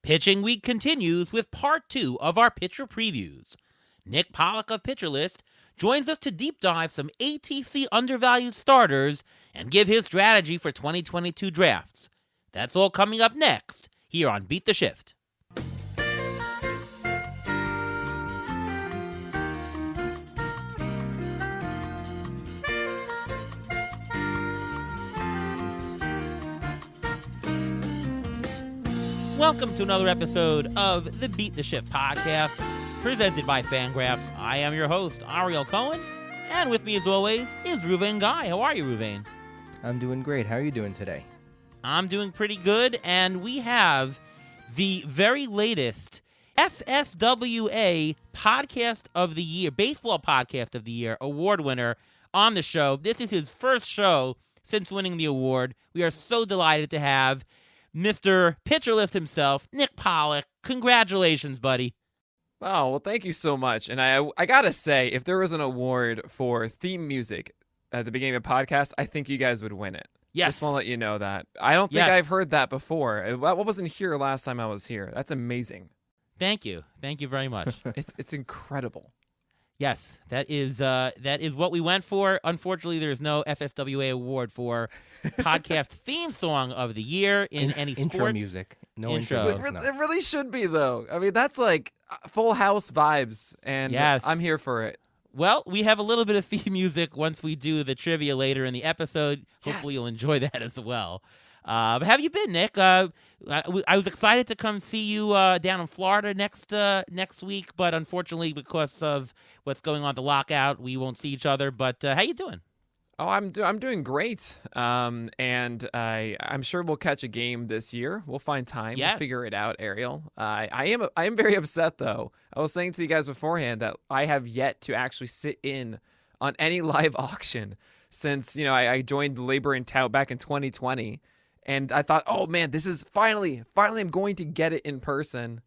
Pitching Week continues with part 2 of our pitcher previews. Nick Pollack of Pitcher List joins us to deep dive some ATC undervalued starters and give his strategy for 2022 drafts. That's all coming up next here on Beat the Shift. Welcome to another episode of the Beat the Shift podcast, presented by Fangraphs. I am your host, Ariel Cohen, and with me as always is Ruvain Guy. How are you, Ruvain? I'm doing great. How are you doing today? I'm doing pretty good, and we have the very latest FSWA Podcast of the Year, Baseball Podcast of the Year award winner on the show. This is his first show since winning the award. We are so delighted to have Mr. Pitcher List himself, Nick Pollack. Congratulations, buddy. Oh, well, thank you so much. And I gotta say, if there was an award for theme music at the beginning of a podcast, I think you guys would win it. Yes. Just want to let you know that. I don't think I've heard that before. What wasn't here last time I was here? That's amazing. Thank you. Thank you very much. It's incredible. Yes, that is what we went for. Unfortunately, there is no FSWA award for podcast theme song of the year in any sport. Intro music. No Intro. intro. It really should be, though. I mean, that's like Full House vibes, and yes. I'm here for it. Well, we have a little bit of theme music once we do the trivia later in the episode. Hopefully you'll enjoy that as well. But how have you been, Nick? I was excited to come see you down in Florida next week, but unfortunately, because of what's going on, the lockout, we won't see each other. But how you doing? Oh, I'm doing great. And I'm sure we'll catch a game this year. We'll find time. Yes. We'll figure it out, Ariel. I am very upset though. I was saying to you guys beforehand that I have yet to actually sit in on any live auction since I joined Labor and Tout back in 2020. And I thought, oh man, this is finally I'm going to get it in person.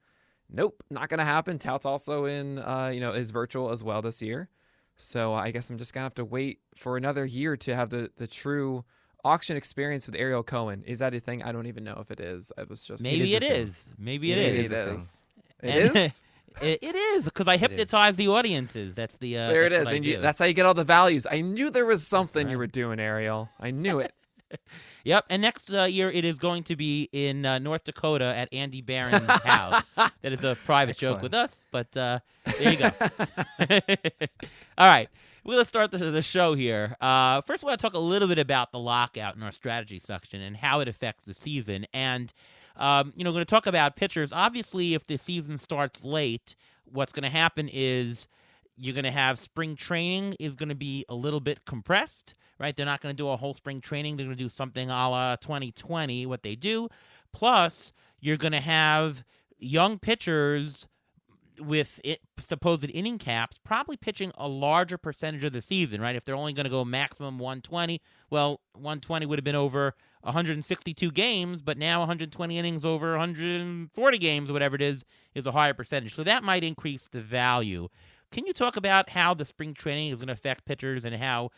Nope, not gonna happen. Tout's also in, is virtual as well this year. So I guess I'm just gonna have to wait for another year to have the true auction experience with Ariel Cohen. Is that a thing? I don't even know if it is. I was just Maybe it is. Maybe it is. It is. It is because I hypnotize the audiences. That's the there it that's is, what and that's how you get all the values. I knew there was something you were doing, Ariel. I knew it. Yep, and next year it is going to be in North Dakota at Andy Barron's house. That is a private joke with us, but there you go. All right, we're going to start the show here. First, I want to talk a little bit about the lockout in our strategy section and how it affects the season. And, we're going to talk about pitchers. Obviously, if the season starts late, what's going to happen is you're going to have spring training is going to be a little bit compressed, right? They're not going to do a whole spring training. They're going to do something a la 2020, what they do. Plus, you're going to have young pitchers with supposed inning caps probably pitching a larger percentage of the season, right? If they're only going to go maximum 120, well, 120 would have been over 162 games, but now 120 innings over 140 games, whatever it is a higher percentage. So that might increase the value. Can you talk about how the spring training is going to affect pitchers and how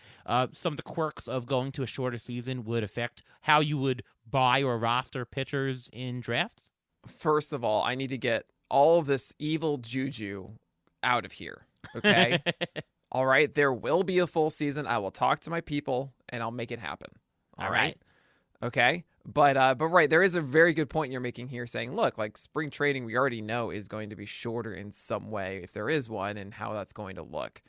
some of the quirks of going to a shorter season would affect how you would buy or roster pitchers in drafts? First of all, I need to get all of this evil juju out of here, okay? All right, there will be a full season. I will talk to my people, and I'll make it happen. All right? Okay? But right, there is a very good point you're making here saying, look, like spring training we already know is going to be shorter in some way if there is one and how that's going to look.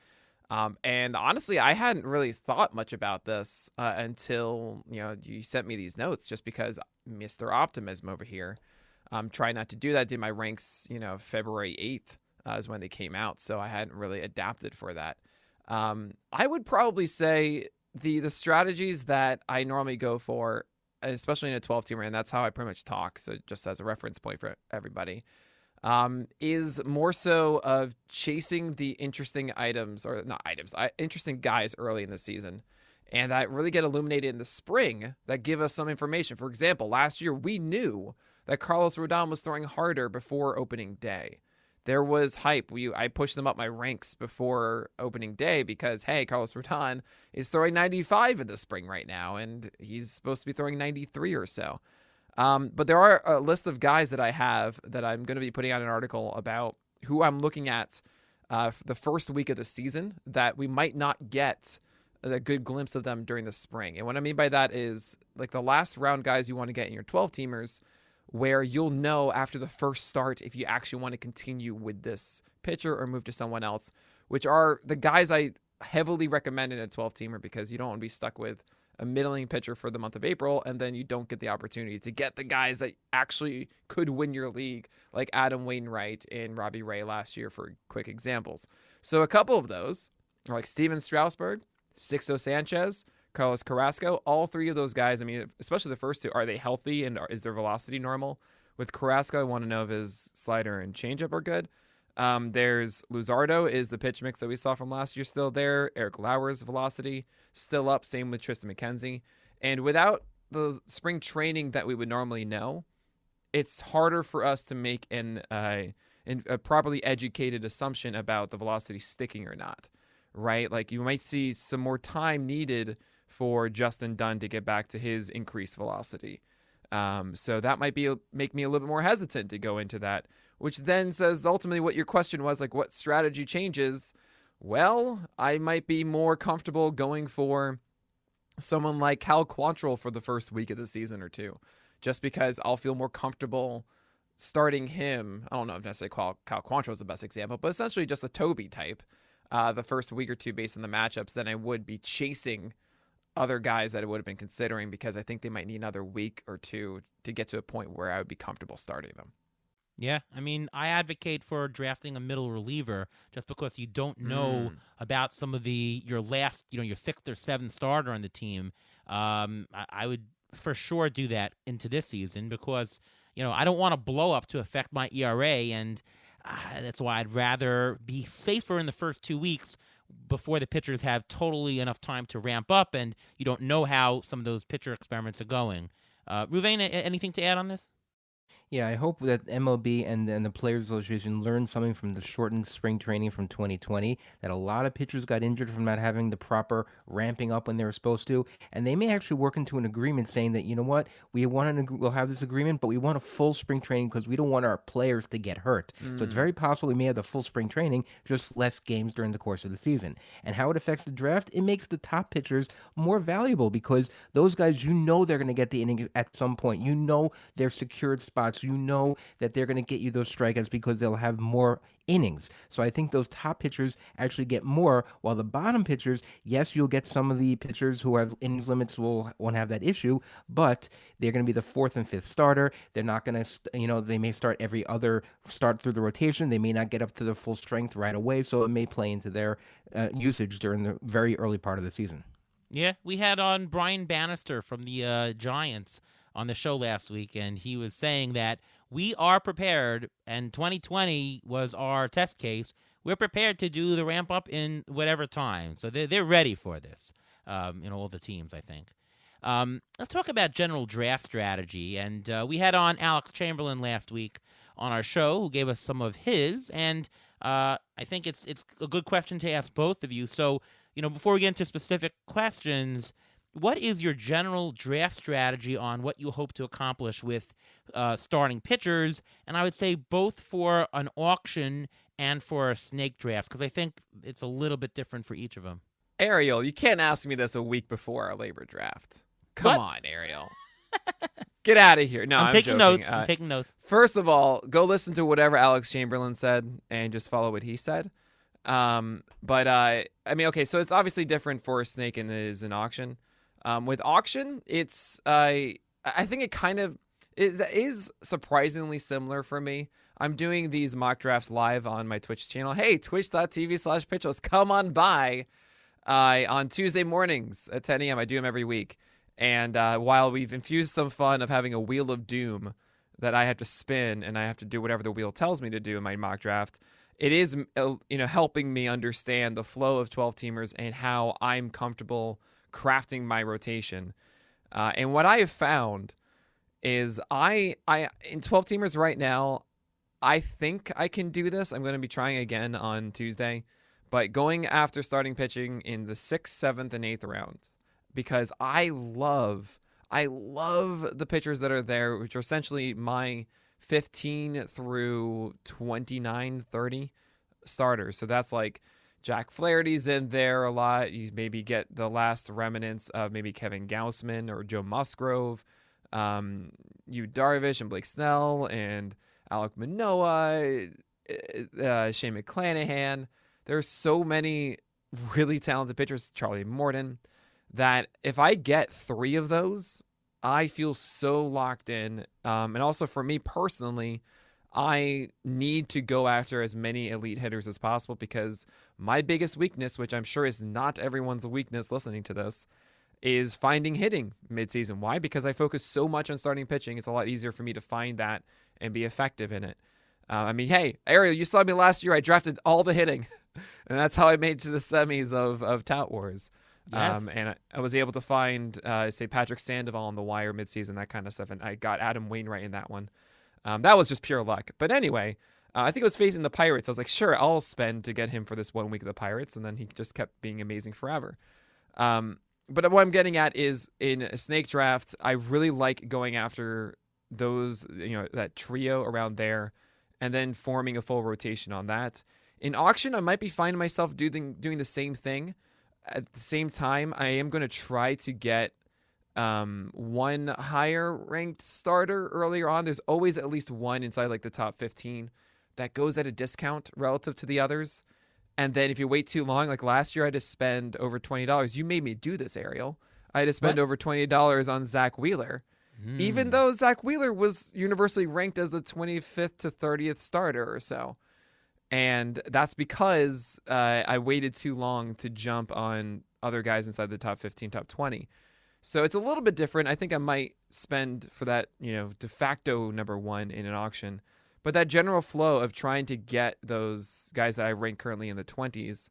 And honestly, I hadn't really thought much about this until, you sent me these notes just because Mr. Optimism over here tried not to do that. Did my ranks, February 8th is when they came out. So I hadn't really adapted for that. I would probably say the strategies that I normally go for, especially in a 12-teamer, and that's how I pretty much talk, so just as a reference point for everybody, is more so of chasing the interesting interesting guys early in the season, and that really get illuminated in the spring that give us some information. For example, last year we knew that Carlos Rodon was throwing harder before opening day. There was hype. I pushed them up my ranks before opening day because, hey, Carlos Rodon is throwing 95 in the spring right now, and he's supposed to be throwing 93 or so. But there are a list of guys that I have that I'm going to be putting out an article about who I'm looking at the first week of the season that we might not get a good glimpse of them during the spring. And what I mean by that is like the last round guys you want to get in your 12-teamers where you'll know after the first start if you actually want to continue with this pitcher or move to someone else, which are the guys I heavily recommend in a 12-teamer because you don't want to be stuck with a middling pitcher for the month of April, and then you don't get the opportunity to get the guys that actually could win your league, like Adam Wainwright and Robbie Ray last year, for quick examples. So a couple of those are like Steven Strasburg, Sixto Sanchez, Carlos Carrasco. All three of those guys, I mean, especially the first two, are they healthy and is their velocity normal? With Carrasco, I want to know if his slider and changeup are good. There's Luzardo is the pitch mix that we saw from last year still there. Eric Lauer's velocity still up. Same with Tristan McKenzie. And without the spring training that we would normally know, it's harder for us to make a properly educated assumption about the velocity sticking or not, right? Like you might see some more time needed for Justin Dunn to get back to his increased velocity. So that might make me a little bit more hesitant to go into that, which then says ultimately what your question was, like what strategy changes. Well, I might be more comfortable going for someone like Cal Quantrill for the first week of the season or two, just because I'll feel more comfortable starting him. I don't know if necessarily Cal Quantrill is the best example, but essentially just a Toby type the first week or two based on the matchups than I would be chasing other guys that I would have been considering because I think they might need another week or two to get to a point where I would be comfortable starting them. Yeah, I mean, I advocate for drafting a middle reliever just because you don't know about some of your last, your sixth or seventh starter on the team. I would for sure do that into this season because, I don't want to blow up to affect my ERA, and that's why I'd rather be safer in the first 2 weeks before the pitchers have totally enough time to ramp up, and you don't know how some of those pitcher experiments are going. Ruvain, anything to add on this? Yeah, I hope that MLB and the Players Association learned something from the shortened spring training from 2020, that a lot of pitchers got injured from not having the proper ramping up when they were supposed to, and they may actually work into an agreement saying that, you know what, we'll have this agreement, but we want a full spring training because we don't want our players to get hurt. So it's very possible we may have the full spring training, just less games during the course of the season. And how it affects the draft, it makes the top pitchers more valuable because those guys, they're going to get the inning at some point. They're secured spots. You know that they're going to get you those strikeouts because they'll have more innings. So I think those top pitchers actually get more, while the bottom pitchers, yes, you'll get some of the pitchers who have innings limits won't have that issue, but they're going to be the fourth and fifth starter. They're not going to, they may start every other start through the rotation. They may not get up to their full strength right away, so it may play into their usage during the very early part of the season. Yeah, we had on Brian Bannister from the Giants on the show last week, and he was saying that we are prepared, and 2020 was our test case. We're prepared to do the ramp up in whatever time. So they're ready for this, all the teams, I think. Let's talk about general draft strategy. And we had on Alex Chamberlain last week on our show, who gave us some of his, and I think it's a good question to ask both of you. So, before we get into specific questions, what is your general draft strategy on what you hope to accomplish with starting pitchers? And I would say both for an auction and for a snake draft, because I think it's a little bit different for each of them. Ariel, you can't ask me this a week before our labor draft. Come on, Ariel. Get out of here. No, I'm taking joking. notes. I'm taking notes. First of all, go listen to whatever Alex Chamberlain said and just follow what he said. Okay, so it's obviously different for a snake than it is an auction. With auction, it's I think it kind of is surprisingly similar for me. I'm doing these mock drafts live on my Twitch channel. Hey, twitch.tv/pitchers. Come on by on Tuesday mornings at 10 a.m. I do them every week. And while we've infused some fun of having a wheel of doom that I have to spin and I have to do whatever the wheel tells me to do in my mock draft, it is helping me understand the flow of 12-teamers and how I'm comfortable crafting my rotation. And what I have found is I in 12-teamers right now, I think I can do this. I'm going to be trying again on Tuesday, but going after starting pitching in the 6th, 7th, and 8th round, because I love I love the pitchers that are there, which are essentially my 15 through 29, 30 starters. So that's like Jack Flaherty's in there a lot. You maybe get the last remnants of maybe Kevin Gausman or Joe Musgrove, Yu Darvish and Blake Snell and Alek Manoah, Shane McClanahan. There's so many really talented pitchers, Charlie Morton, that if I get 3 of those, I feel so locked in. And also for me personally, I need to go after as many elite hitters as possible because my biggest weakness, which I'm sure is not everyone's weakness listening to this, is finding hitting midseason. Why? Because I focus so much on starting pitching. It's a lot easier for me to find that and be effective in it. I mean, hey, Ariel, you saw me last year. I drafted all the hitting, and that's how I made it to the semis of Tout Wars. Yes. And I was able to find, say, Patrick Sandoval on the wire midseason, that kind of stuff. And I got Adam Wainwright in that one. That was just pure luck. But anyway, I think it was facing the Pirates. I was like, sure, I'll spend to get him for this 1 week of the Pirates. And then he just kept being amazing forever. But what I'm getting at is in a snake draft, I really like going after those, that trio around there and then forming a full rotation on that. In auction, I might be finding myself doing the same thing. At the same time, I am going to try to get one higher ranked starter earlier on. There's always at least one inside like the top 15 that goes at a discount relative to the others. And then if you wait too long, like last year, I had to spend over $20. You made me do this, Ariel. I had to spend over $20 on Zach Wheeler, even though Zach Wheeler was universally ranked as the 25th to 30th starter or so. And that's because I waited too long to jump on other guys inside the top 15, top 20. So it's a little bit different. I think I might spend for that, de facto number 1 in an auction. But that general flow of trying to get those guys that I rank currently in the 20s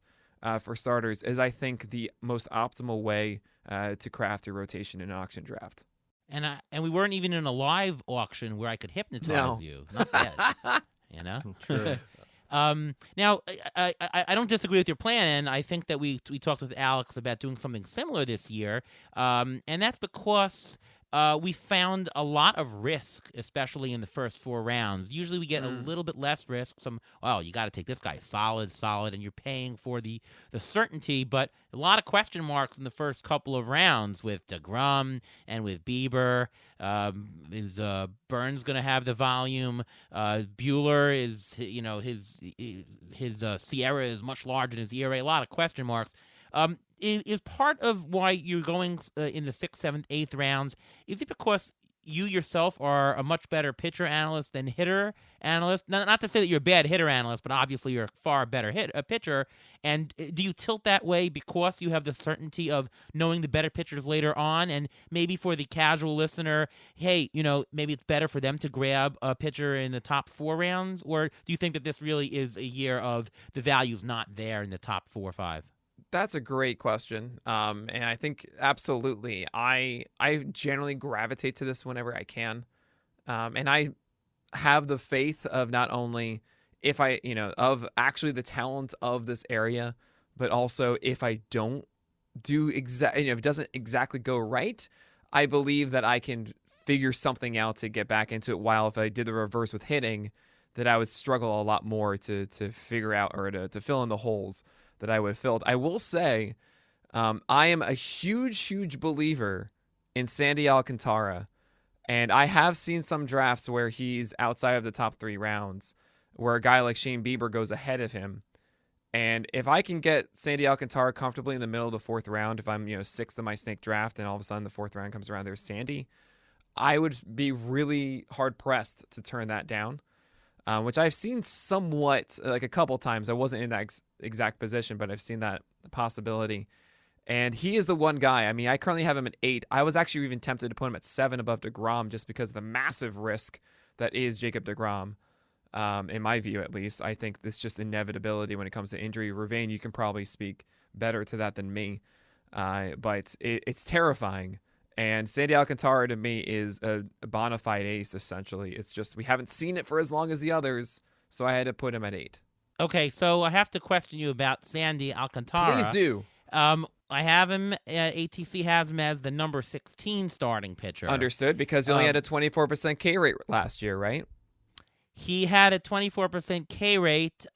for starters is, I think, the most optimal way to craft a rotation in an auction draft. And we weren't even in a live auction where I could hypnotize you. Not yet. True. Now, I don't disagree with your plan, and I think that we talked with Alex about doing something similar this year, and that's because we found a lot of risk, especially in the first 4 rounds. Usually we get a little bit less risk. You got to take this guy solid, and you're paying for the certainty, but a lot of question marks in the first couple of rounds with DeGrom and with Bieber. Is Burns going to have the volume? Bueller is, his Sierra is much larger than his ERA. A lot of question marks. Is part of why you're going in the 6th, 7th, 8th rounds, is it because you yourself are a much better pitcher analyst than hitter analyst? Not to say that you're a bad hitter analyst, but obviously you're a far better pitcher. And do you tilt that way because you have the certainty of knowing the better pitchers later on? And maybe for the casual listener, hey, maybe it's better for them to grab a pitcher in the top 4 rounds? Or do you think that this really is a year of the value's not there in the top 4 or 5? That's a great question. And I think absolutely. I generally gravitate to this whenever I can. And I have the faith of not only if I, of actually the talent of this area, but also if I don't do if it doesn't exactly go right, I believe that I can figure something out to get back into it. While if I did the reverse with hitting, that I would struggle a lot more to figure out or to fill in the holes that I would have filled. I will say, I am a huge believer in Sandy Alcantara, and I have seen some drafts where he's outside of the top 3 rounds, where a guy like Shane Bieber goes ahead of him. And if I can get Sandy Alcantara comfortably in the middle of the 4th round, if I'm 6th in my snake draft, and all of a sudden the 4th round comes around, there's Sandy, I would be really hard pressed to turn that down. Which I've seen somewhat, like a couple times. I wasn't in that exact position, but I've seen that possibility. And he is the one guy. I mean, I currently have him at 8. I was actually even tempted to put him at 7 above DeGrom just because of the massive risk that is Jacob DeGrom. In my view, at least. I think this is just inevitability when it comes to injury. Ravane, you can probably speak better to that than me. But it's terrifying. And Sandy Alcantara, to me, is a bona fide ace, essentially. It's just we haven't seen it for as long as the others, so I had to put him at 8. Okay, so I have to question you about Sandy Alcantara. Please do. I have him. ATC has him as the number 16 starting pitcher. Understood, because he only had a 24% K rate last year, right? He had a 24% K rate,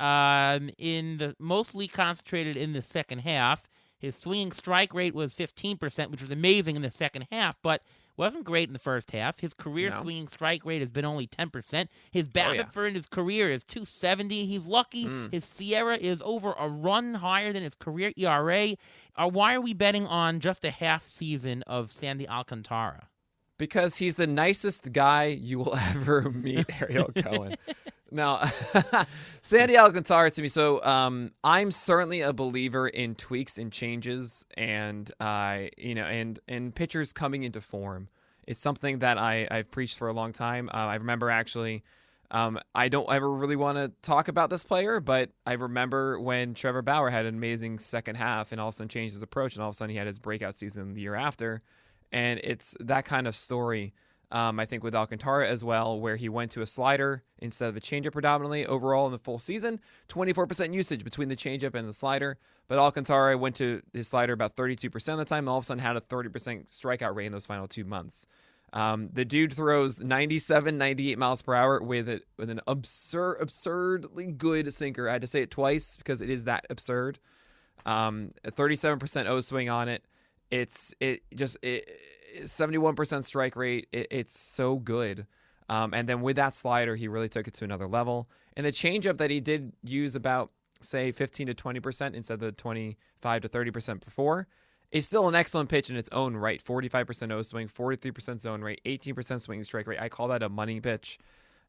mostly concentrated in the second half. His swinging strike rate was 15%, which was amazing in the second half, but wasn't great in the first half. His career swinging strike rate has been only 10%. His BABIP for his career is 270. He's lucky. His Sierra is over a run higher than his career ERA. Why are we betting on just a half season of Sandy Alcantara? Because he's the nicest guy you will ever meet, Ariel Cohen. Now, Sandy Alcantara to me. So I'm certainly a believer in tweaks and changes, and and pitchers coming into form. It's something that I've preached for a long time. I remember actually. I don't ever really want to talk about this player, but I remember when Trevor Bauer had an amazing second half and all of a sudden changed his approach, and all of a sudden he had his breakout season the year after. And it's that kind of story, I think, with Alcantara as well, where he went to a slider instead of a changeup predominantly overall in the full season. 24% usage between the changeup and the slider. But Alcantara went to his slider about 32% of the time, and all of a sudden had a 30% strikeout rate in those final 2 months. The dude throws 97, 98 miles per hour with an absurdly good sinker. I had to say it twice because it is that absurd. A 37% O swing on it. It's 71% strike rate. It's so good. And then with that slider, he really took it to another level. And the changeup that he did use about, say, 15 to 20% instead of the 25 to 30% before, is still an excellent pitch in its own right. 45% O swing, 43% zone rate, 18% swing strike rate. I call that a money pitch.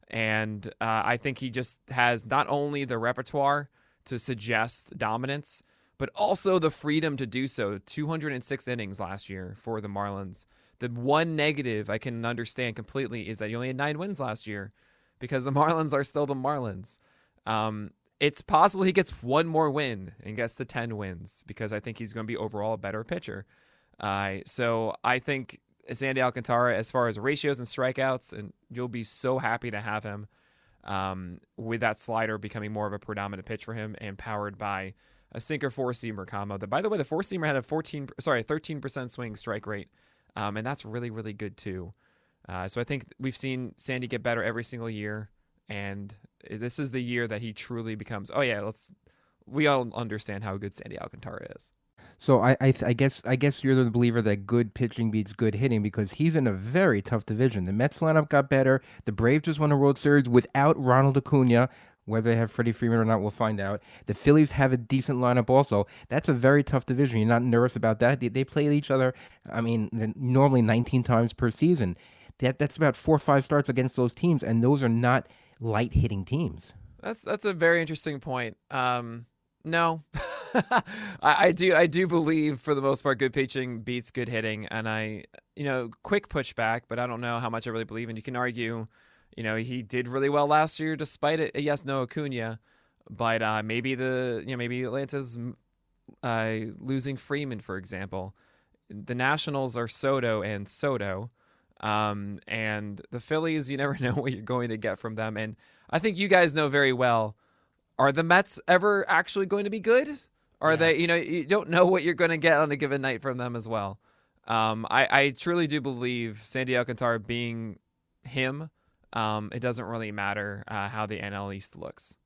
And I think he just has not only the repertoire to suggest dominance, but also the freedom to do so. 206 innings last year for the Marlins. The one negative I can understand completely is that he only had 9 wins last year because the Marlins are still the Marlins. It's possible he gets one more win and gets to 10 wins because I think he's going to be overall a better pitcher. So I think Sandy Alcantara, as far as ratios and strikeouts, and you'll be so happy to have him with that slider becoming more of a predominant pitch for him and powered by a sinker four-seamer combo. By the way, the four-seamer had a 13% swing strike rate, and that's really, really good too. So I think we've seen Sandy get better every single year, and this is the year that he truly becomes. Oh yeah, we all understand how good Sandy Alcantara is. So I guess you're the believer that good pitching beats good hitting because he's in a very tough division. The Mets lineup got better. The Braves just won a World Series without Ronald Acuna. Whether they have Freddie Freeman or not, we'll find out. The Phillies have a decent lineup also. That's a very tough division. You're not nervous about that. They play each other, normally 19 times per season. That's about 4 or 5 starts against those teams, and those are not light-hitting teams. That's a very interesting point. No. I do believe, for the most part, good pitching beats good hitting. And quick pushback, but I don't know how much I really believe in. You can argue, he did really well last year despite it. Yes, no Acuna, but maybe Atlanta's losing Freeman, for example. The Nationals are Soto and Soto, and the Phillies, you never know what you're going to get from them. And I think you guys know very well, are the Mets ever actually going to be good? Are they, you don't know what you're going to get on a given night from them as well. I truly do believe Sandy Alcantara being him, it doesn't really matter how the NL East looks.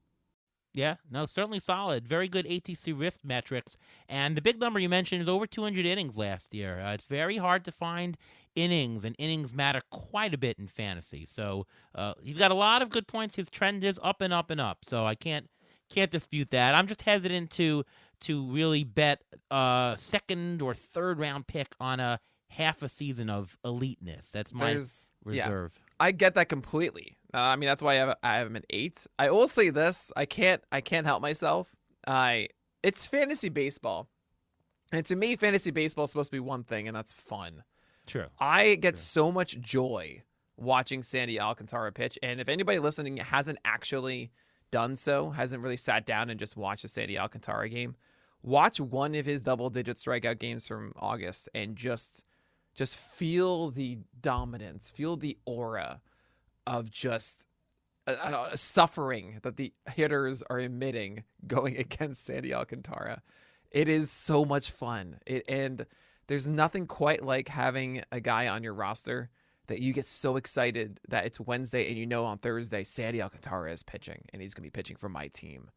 Yeah, no, certainly solid. Very good ATC risk metrics. And the big number you mentioned is over 200 innings last year. It's very hard to find innings, and innings matter quite a bit in fantasy. So he's got a lot of good points. His trend is up and up and up. So I can't dispute that. I'm just hesitant to really bet a second or third round pick on a half a season of eliteness. That's my reserve. Yeah, I get that completely. That's why I have him at 8. I will say this: I can't help myself. It's fantasy baseball, and to me, fantasy baseball is supposed to be one thing, and that's fun. True. I get so much joy watching Sandy Alcantara pitch, and if anybody listening hasn't actually done so, hasn't really sat down and just watched a Sandy Alcantara game, watch one of his double-digit strikeout games from August and just feel the dominance, feel the aura of just suffering that the hitters are emitting going against Sandy Alcantara. It is so much fun. And there's nothing quite like having a guy on your roster that you get so excited that it's Wednesday and you know on Thursday Sandy Alcantara is pitching and he's going to be pitching for my team.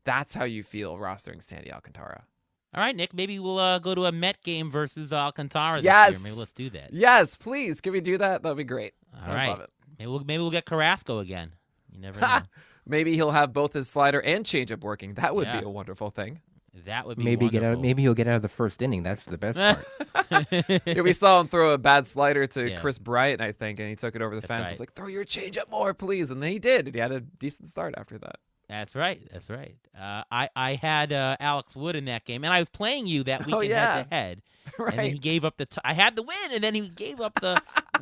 That's how you feel rostering Sandy Alcantara. All right, Nick, maybe we'll go to a Met game versus Alcantara this Yes. year. Maybe let's do that. Yes, please. Can we do that? That'd be great. All I right. love it. Maybe we'll get Carrasco again. You never know. Maybe he'll have both his slider and changeup working. That would Yeah. be a wonderful thing. That would be Maybe wonderful. he'll get out of the first inning. That's the best part. Yeah, we saw him throw a bad slider to Yeah. Chris Bryant, I think, and he took it over the That's fence. right. It's like, throw your changeup more, please. And then he did. And he had a decent start after that. That's right. I had Alex Wood in that game, and I was playing you that weekend yeah. head-to-head. Right. And then he gave up I had the win, and then he gave up the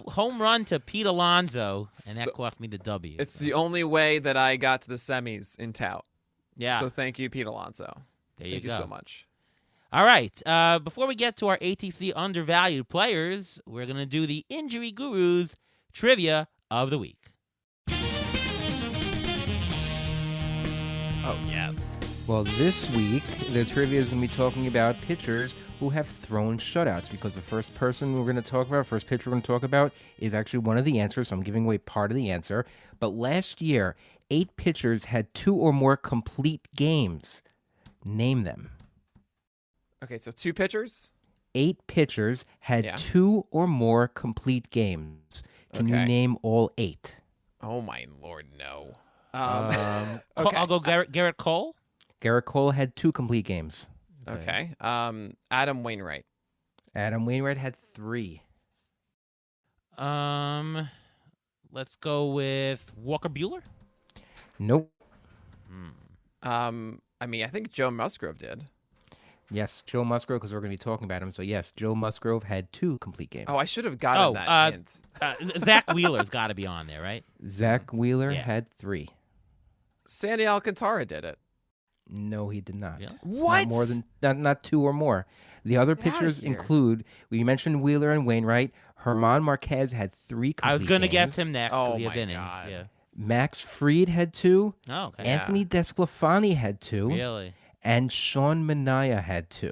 home run to Pete Alonso, and that cost me the W. It's the only way that I got to the semis in tout. Yeah. So thank you, Pete Alonso. There you Thank you go. so much. All right. Before we get to our ATC undervalued players, we're going to do the Injury Gurus Trivia of the Week. Oh, yes. Well, this week, the trivia is going to be talking about pitchers who have thrown shutouts, because the first pitcher we're going to talk about, is actually one of the answers, so I'm giving away part of the answer. But last year, 8 pitchers had 2 or more complete games. Name them. Okay, so 2 pitchers? 8 pitchers had Yeah. 2 or more complete games. Can you Okay. name all 8? Oh, my Lord, no. Okay. I'll go Garrett Cole. Garrett Cole had 2 complete games. Okay. Adam Wainwright. Adam Wainwright had 3. Let's go with Walker Buehler. Nope. I think Joe Musgrove did. Yes, Joe Musgrove, because we're going to be talking about him. So, yes, Joe Musgrove had 2 complete games. Oh, I should have gotten that hint. Zach Wheeler's got to be on there, right? Zach Wheeler Yeah. had 3. Sandy Alcantara did it. No, he did not. Really? What? Not more than not 2 or more. The other Get outta pitchers here. include, we mentioned Wheeler and Wainwright. Herman Marquez had 3 complete I was going to guess games. him next. 'cause Oh, he has my innings. God. Yeah. Max Fried had 2. Oh, okay. Yeah. Anthony Desclafani had 2. Really? And Sean Manaea had 2.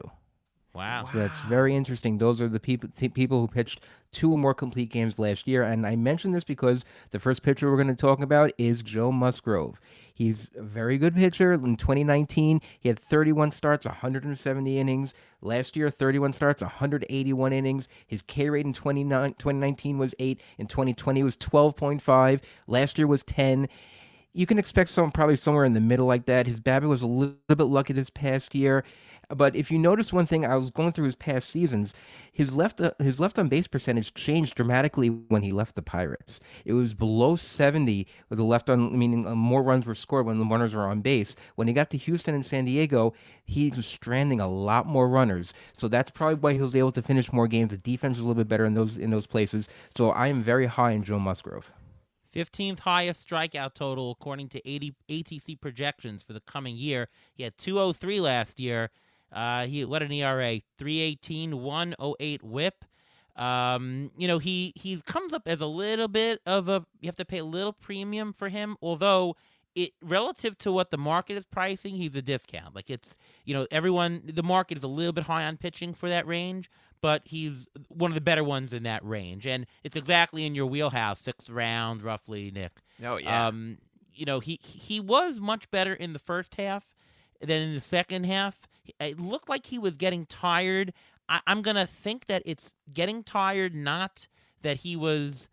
Wow. So that's very interesting. Those are the people who pitched 2 or more complete games last year. And I mention this because the first pitcher we're going to talk about is Joe Musgrove. He's a very good pitcher. In 2019, he had 31 starts, 170 innings. Last year, 31 starts, 181 innings. His K rate in 2019 was 8. In 2020, it was 12.5. Last year was 10. You can expect probably somewhere in the middle like that. His BABIP was a little bit lucky this past year. But if you notice one thing, I was going through his past seasons, his left on base percentage changed dramatically when he left the Pirates. It was below 70 with the left on, meaning more runs were scored when the runners were on base. When he got to Houston and San Diego, he was stranding a lot more runners. So that's probably why he was able to finish more games. The defense was a little bit better in those places. So I am very high in Joe Musgrove. 15th highest strikeout total according to ATC projections for the coming year. He had 203 last year. He what an ERA, 3.18, 1.08 WHIP. He comes up as a little bit of a, you have to pay a little premium for him, although it relative to what the market is pricing, he's a discount. Like it's, the market is a little bit high on pitching for that range, but he's one of the better ones in that range. And it's exactly in your wheelhouse, 6th round, roughly, Nick. Oh, yeah. He was much better in the first half than in the second half. It looked like he was getting tired. I'm going to think that it's getting tired, not that he was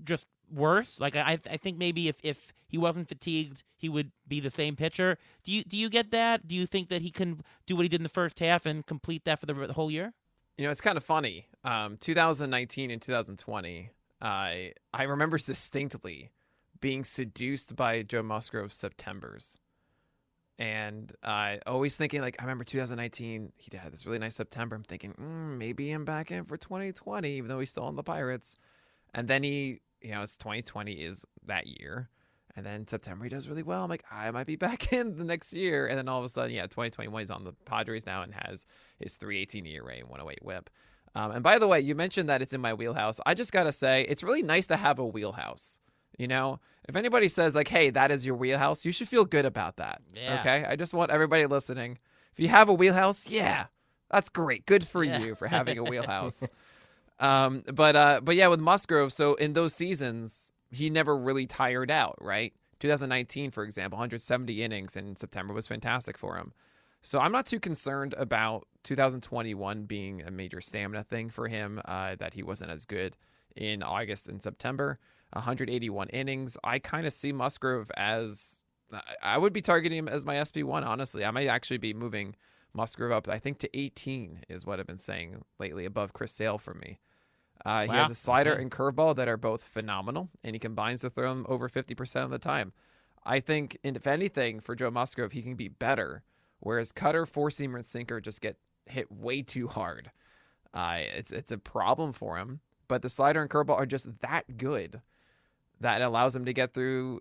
just worse. Like I think maybe if he wasn't fatigued, he would be the same pitcher. Do you get that? Do you think that he can do what he did in the first half and complete that for the whole year? It's kind of funny. 2019 and 2020, I remember distinctly being seduced by Joe Musgrove's Septembers. And always thinking, I remember 2019, he had this really nice September. I'm thinking, maybe I'm back in for 2020, even though he's still on the Pirates. And then it's 2020 is that year. And then September, he does really well. I'm like, I might be back in the next year. And then all of a sudden, 2021, he's on the Padres now and has his 3.18 ERA and 1.08 WHIP. And by the way, you mentioned that it's in my wheelhouse. I just got to say, it's really nice to have a wheelhouse. If anybody says hey, that is your wheelhouse, you should feel good about that. Yeah. Okay. I just want everybody listening If you have a wheelhouse, yeah, that's great. Good for Yeah. you for having a wheelhouse. But yeah, with Musgrove, so in those seasons, he never really tired out, right? 2019, for example, 170 innings in September was fantastic for him. So I'm not too concerned about 2021 being a major stamina thing for him, that he wasn't as good in August and September. 181 innings. I kind of see Musgrove as, I would be targeting him as my SP1, honestly. I might actually be moving Musgrove up, I think, to 18 is what I've been saying lately, above Chris Sale for me. He Wow, has a slider okay. and curveball that are both phenomenal, and he combines to throw them over 50% of the time. I think, if anything, for Joe Musgrove, he can be better, whereas cutter, four-seamer, and sinker just get hit way too hard. It's a problem for him, but the slider and curveball are just that good that it allows him to get through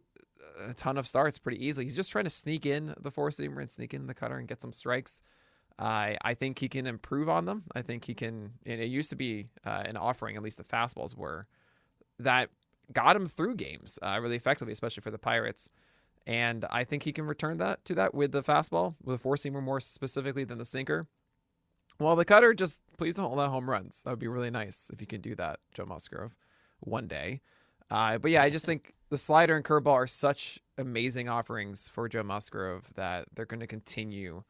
a ton of starts pretty easily. He's just trying to sneak in the four-seamer and sneak in the cutter and get some strikes. I think he can improve on them. I think he can. It used to be an offering, at least the fastballs were, that got him through games really effectively, especially for the Pirates. And I think he can return that with the fastball, with a four-seamer more specifically than the sinker. Well, the cutter, just please don't allow home runs. That would be really nice if you can do that, Joe Musgrove, one day. But yeah, I just think the slider and curveball are such amazing offerings for Joe Musgrove that they're going to continue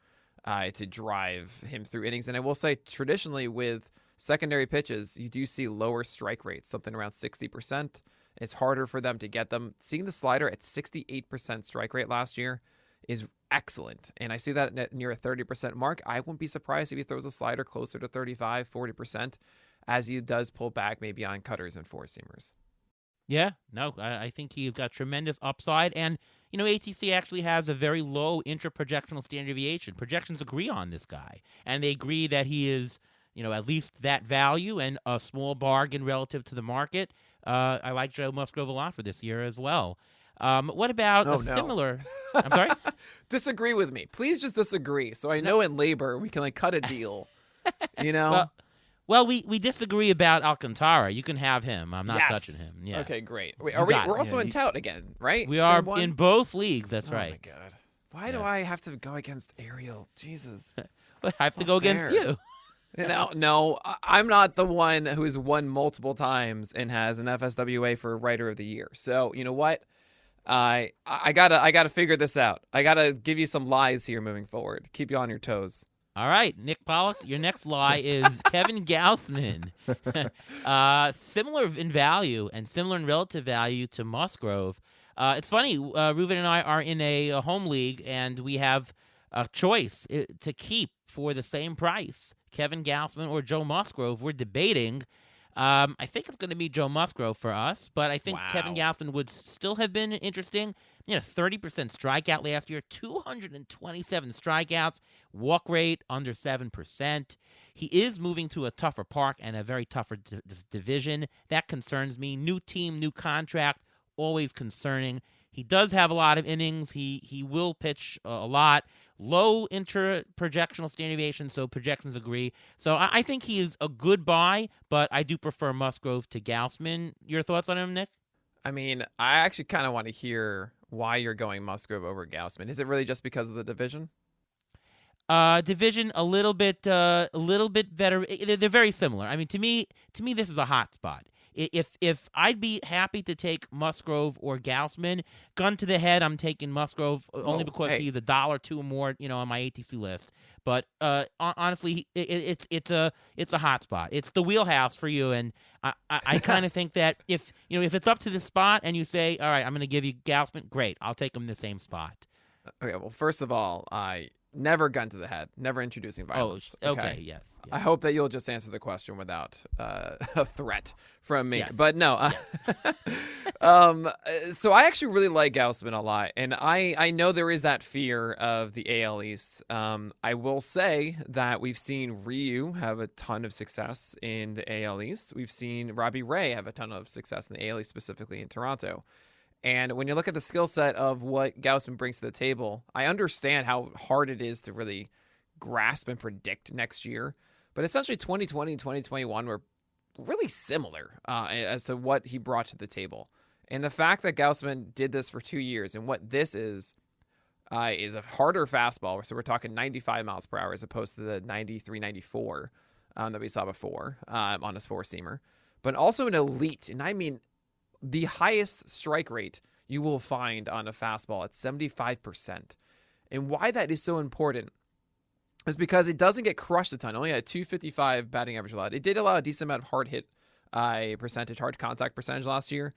to drive him through innings. And I will say, traditionally, with secondary pitches, you do see lower strike rates, something around 60%. It's harder for them to get them. Seeing the slider at 68% strike rate last year is excellent. And I see that near a 30% mark. I wouldn't be surprised if he throws a slider closer to 35, 40%, as he does pull back maybe on cutters and four-seamers. Yeah, no, I think he's got tremendous upside. And, ATC actually has a very low intra-projectional standard deviation. Projections agree on this guy. And they agree that he is, at least that value and a small bargain relative to the market. I like Joe Musgrove a lot for this year as well. What about similar... I'm sorry? Disagree with me. Please just disagree. So I know in labor we can cut a deal. Well, we disagree about Alcantara. You can have him. I'm not touching him. Yeah. Okay, great. Wait, we're also in tout again, right? We are in both leagues. That's right. Oh my God. Why do I have to go against Ariel? Jesus. I have to go against you. No, I'm not the one who has won multiple times and has an FSWA for Writer of the Year. So you know what? I gotta figure this out. I gotta give you some lies here moving forward. Keep you on your toes. All right, Nick Pollack, your next lie is Kevin Gausman. Similar in value and similar in relative value to Musgrove. It's funny, Reuven and I are in a home league, and we have a choice to keep for the same price, Kevin Gausman or Joe Musgrove. We're debating. I think it's going to be Joe Musgrove for us, but I think Kevin Gausman would still have been interesting. 30% strikeout last year, 227 strikeouts, walk rate under 7%. He is moving to a tougher park and a very tougher division. That concerns me. New team, new contract, always concerning. He does have a lot of innings. He will pitch a lot. Low inter-projectional standard deviation, so projections agree. So I think he is a good buy, but I do prefer Musgrove to Gausman. Your thoughts on him, Nick? I mean, I actually kind of want to hear why you're going Musgrove over Gausman. Is it really just because of the division? Division a little bit better. They're very similar. I mean, to me, this is a hot spot. If I'd be happy to take Musgrove or Gausman, gun to the head, I'm taking Musgrove only because he's $1-2 more, on my ATC list. But honestly, it's a hot spot. It's the wheelhouse for you, and I kind of think that if it's up to the spot and you say, all right, I'm going to give you Gausman, great, I'll take him in the same spot. Okay, well, first of all, never gun to the head, never introducing violence. Oh, okay, yes. I hope that you'll just answer the question without a threat from me. Yes. But no. So I actually really like Gausman a lot, and I know there is that fear of the AL East. I will say that we've seen Ryu have a ton of success in the AL East. We've seen Robbie Ray have a ton of success in the AL East, specifically in Toronto. And when you look at the skill set of what Gausman brings to the table, I understand how hard it is to really grasp and predict next year. But essentially 2020 and 2021 were really similar as to what he brought to the table. And the fact that Gausman did this for 2 years and what this is, is a harder fastball. So we're talking 95 miles per hour as opposed to the 93, 94 that we saw before on his four-seamer. But also an elite, and I mean the highest strike rate you will find on a fastball at 75%. And why that is so important is because it doesn't get crushed a ton. It only had 255 batting average allowed. It did allow a decent amount of hard hit percentage, hard contact percentage last year,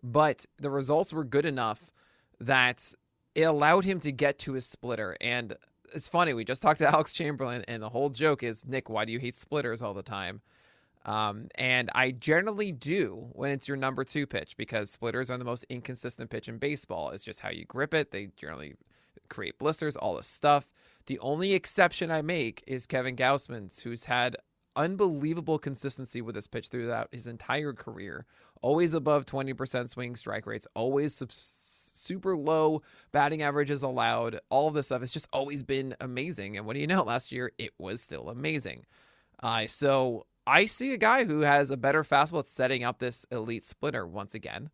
but the results were good enough that it allowed him to get to his splitter. And it's funny, we just talked to Alex Chamberlain, and the whole joke is, Nick, why do you hate splitters all the time? And I generally do when it's your number 2 pitch, because splitters are the most inconsistent pitch in baseball. It's just how you grip it. They generally create blisters, all this stuff. The only exception I make is Kevin Gausman's, who's had unbelievable consistency with this pitch throughout his entire career. Always above 20% swing strike rates, always super low batting averages allowed. All of this stuff has just always been amazing. And what do you know? Last year, it was still amazing. So I see a guy who has a better fastball at setting up this elite splitter once again.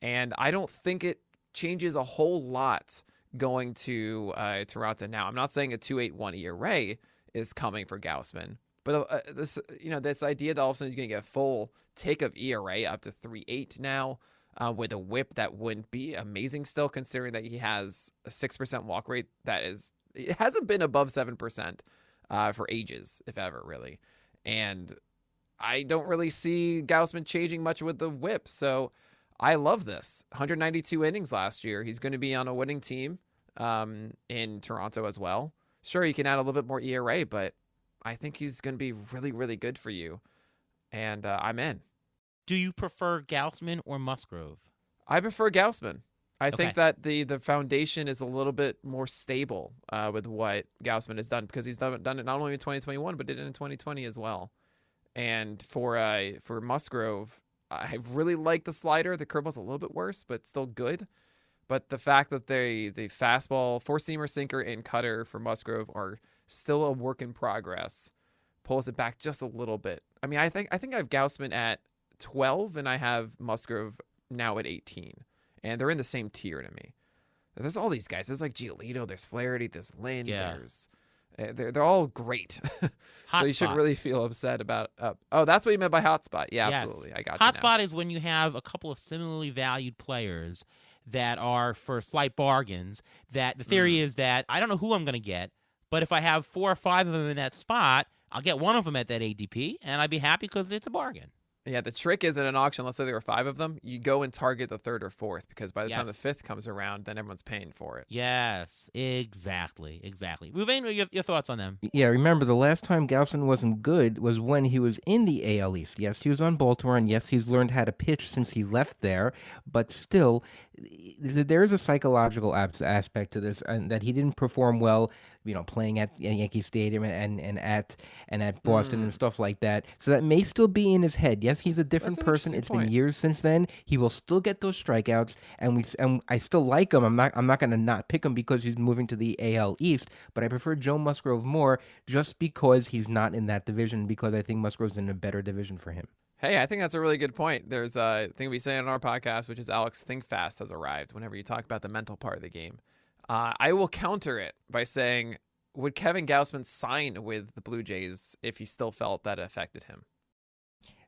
And I don't think it changes a whole lot going to Toronto now. I'm not saying a 2.81 ERA is coming for Gausman, but this idea that all of a sudden he's going to get a full take of ERA up to 3.8 now with a whip that wouldn't be amazing still, considering that he has a 6% walk rate it hasn't been above 7% for ages, if ever, really. And I don't really see Gausman changing much with the whip. So I love this. 192 innings last year. He's going to be on a winning team in Toronto as well. Sure, you can add a little bit more ERA, but I think he's going to be really, really good for you. And I'm in. Do you prefer Gausman or Musgrove? I prefer Gausman. I Okay. think that the foundation is a little bit more stable with what Gausman has done, because he's done it not only in 2021, but did it in 2020 as well. And for Musgrove, I really like the slider. The curveball's a little bit worse, but still good. But the fact that the fastball, four-seamer, sinker, and cutter for Musgrove are still a work in progress pulls it back just a little bit. I mean, I think I have Gausman at 12, and I have Musgrove now at 18. And they're in the same tier to me. There's all these guys. There's like Giolito, there's Flaherty, there's Lynn, there's they're all great. So you should really feel upset about oh, that's what you meant by hotspot. Yeah, Yes. absolutely. I got you now. Hotspot is when you have a couple of similarly valued players that are for slight bargains, that the theory is that I don't know who I'm going to get, but if I have 4 or 5 of them in that spot, I'll get one of them at that ADP, and I'd be happy because it's a bargain. Yeah, the trick is at an auction, let's say there were 5 of them, you go and target the 3rd or 4th, because by the time the 5th comes around, then everyone's paying for it. Yes, exactly. Ruvain, your thoughts on them? Yeah, remember the last time Gausman wasn't good was when he was in the AL East. Yes, he was on Baltimore, and yes, he's learned how to pitch since he left there, but still, there is a psychological aspect to this, and that he didn't perform well, playing at Yankee Stadium and at Boston and stuff like that. So that may still be in his head. Yes, he's a different person. It's been years since then. He will still get those strikeouts, and I still like him. I'm not going to not pick him because he's moving to the AL East, but I prefer Joe Musgrove more just because he's not in that division, because I think Musgrove's in a better division for him. Hey, I think that's a really good point. There's a thing we say on our podcast, which is Alex Think Fast has arrived whenever you talk about the mental part of the game. I will counter it by saying, would Kevin Gausman sign with the Blue Jays if he still felt that it affected him?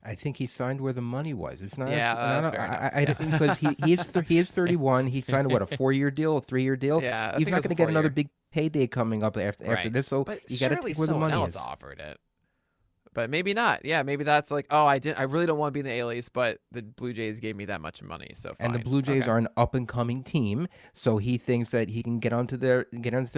I think he signed where the money was. It's not. That's fair enough. I don't, because he is 31. He signed a 4-year deal, a 3-year deal. Yeah, he's not going to get another big payday coming up after this. So but you got to surely take where the money someone is. else offered it. But maybe not. Yeah, maybe that's like, I really don't want to be in the AL East, but the Blue Jays gave me that much money, so fine. And the Blue Jays are an up and coming team, so he thinks that he can get onto their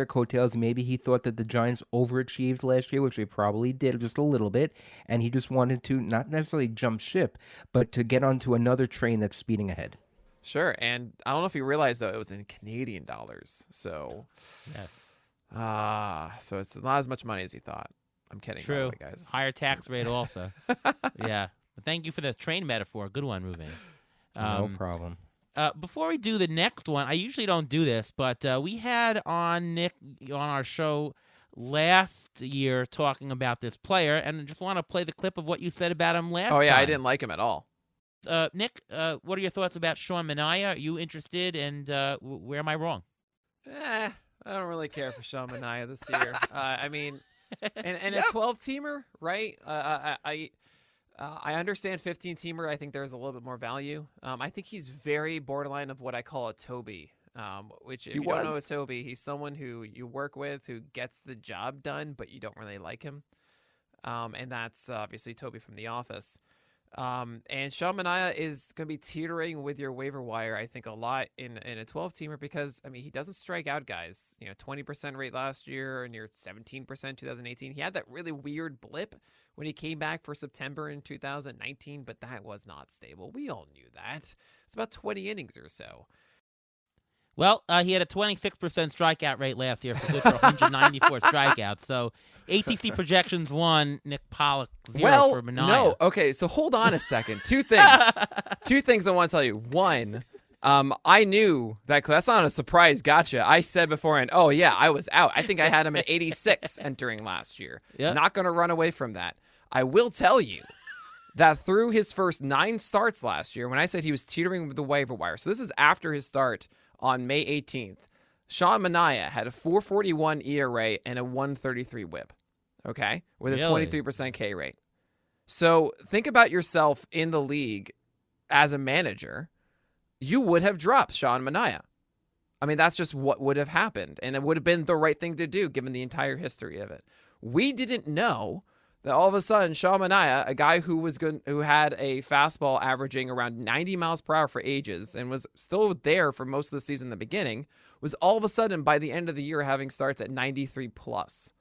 coattails. Maybe he thought that the Giants overachieved last year, which they probably did just a little bit, and he just wanted to not necessarily jump ship, but to get onto another train that's speeding ahead. Sure, and I don't know if you realized though it was in Canadian dollars, so so it's not as much money as you thought. I'm kidding. True. By the way, guys. Higher tax rate also. Yeah. But thank you for the train metaphor. Good one, Ruvain. No problem. Before we do the next one, I usually don't do this, but we had on Nick on our show last year talking about this player, and I just want to play the clip of what you said about him last time. Oh, yeah, I didn't like him at all. Nick, what are your thoughts about Sean Manaea? Are you interested, and where am I wrong? I don't really care for Sean Manaea this year. I mean, and a 12-teamer, right? I understand 15-teamer. I think there's a little bit more value. I think he's very borderline of what I call a Toby, which if you don't know a Toby, he's someone who you work with who gets the job done, but you don't really like him. And that's obviously Toby from The Office. And Sean Manaea is going to be teetering with your waiver wire, I think, a lot in a 12-teamer because, I mean, he doesn't strike out guys. 20% rate last year and near 17% 2018. He had that really weird blip when he came back for September in 2019, but that was not stable. We all knew that. It's about 20 innings or so. Well, he had a 26% strikeout rate last year for 194 strikeouts. So ATC projections 1, Nick Pollack 0 for Manaea. No. Okay, so hold on a second. Two things. Two things I want to tell you. One, I knew that that's not a surprise. Gotcha. I said beforehand, oh, yeah, I was out. I think I had him at 86 entering last year. Yep. Not going to run away from that. I will tell you that through his first 9 starts last year, when I said he was teetering with the waiver wire, so this is after his start on May 18th, Sean Manaea had a 4.41 ERA and a 1.33 WHIP, okay, with a 23% K rate. So think about yourself in the league as a manager. You would have dropped Sean Manaea. I mean, that's just what would have happened, and it would have been the right thing to do given the entire history of it. We didn't know that all of a sudden Sean Manaea, a guy who had a fastball averaging around 90 miles per hour for ages and was still there for most of the season in the beginning, was all of a sudden by the end of the year having starts at 93 plus,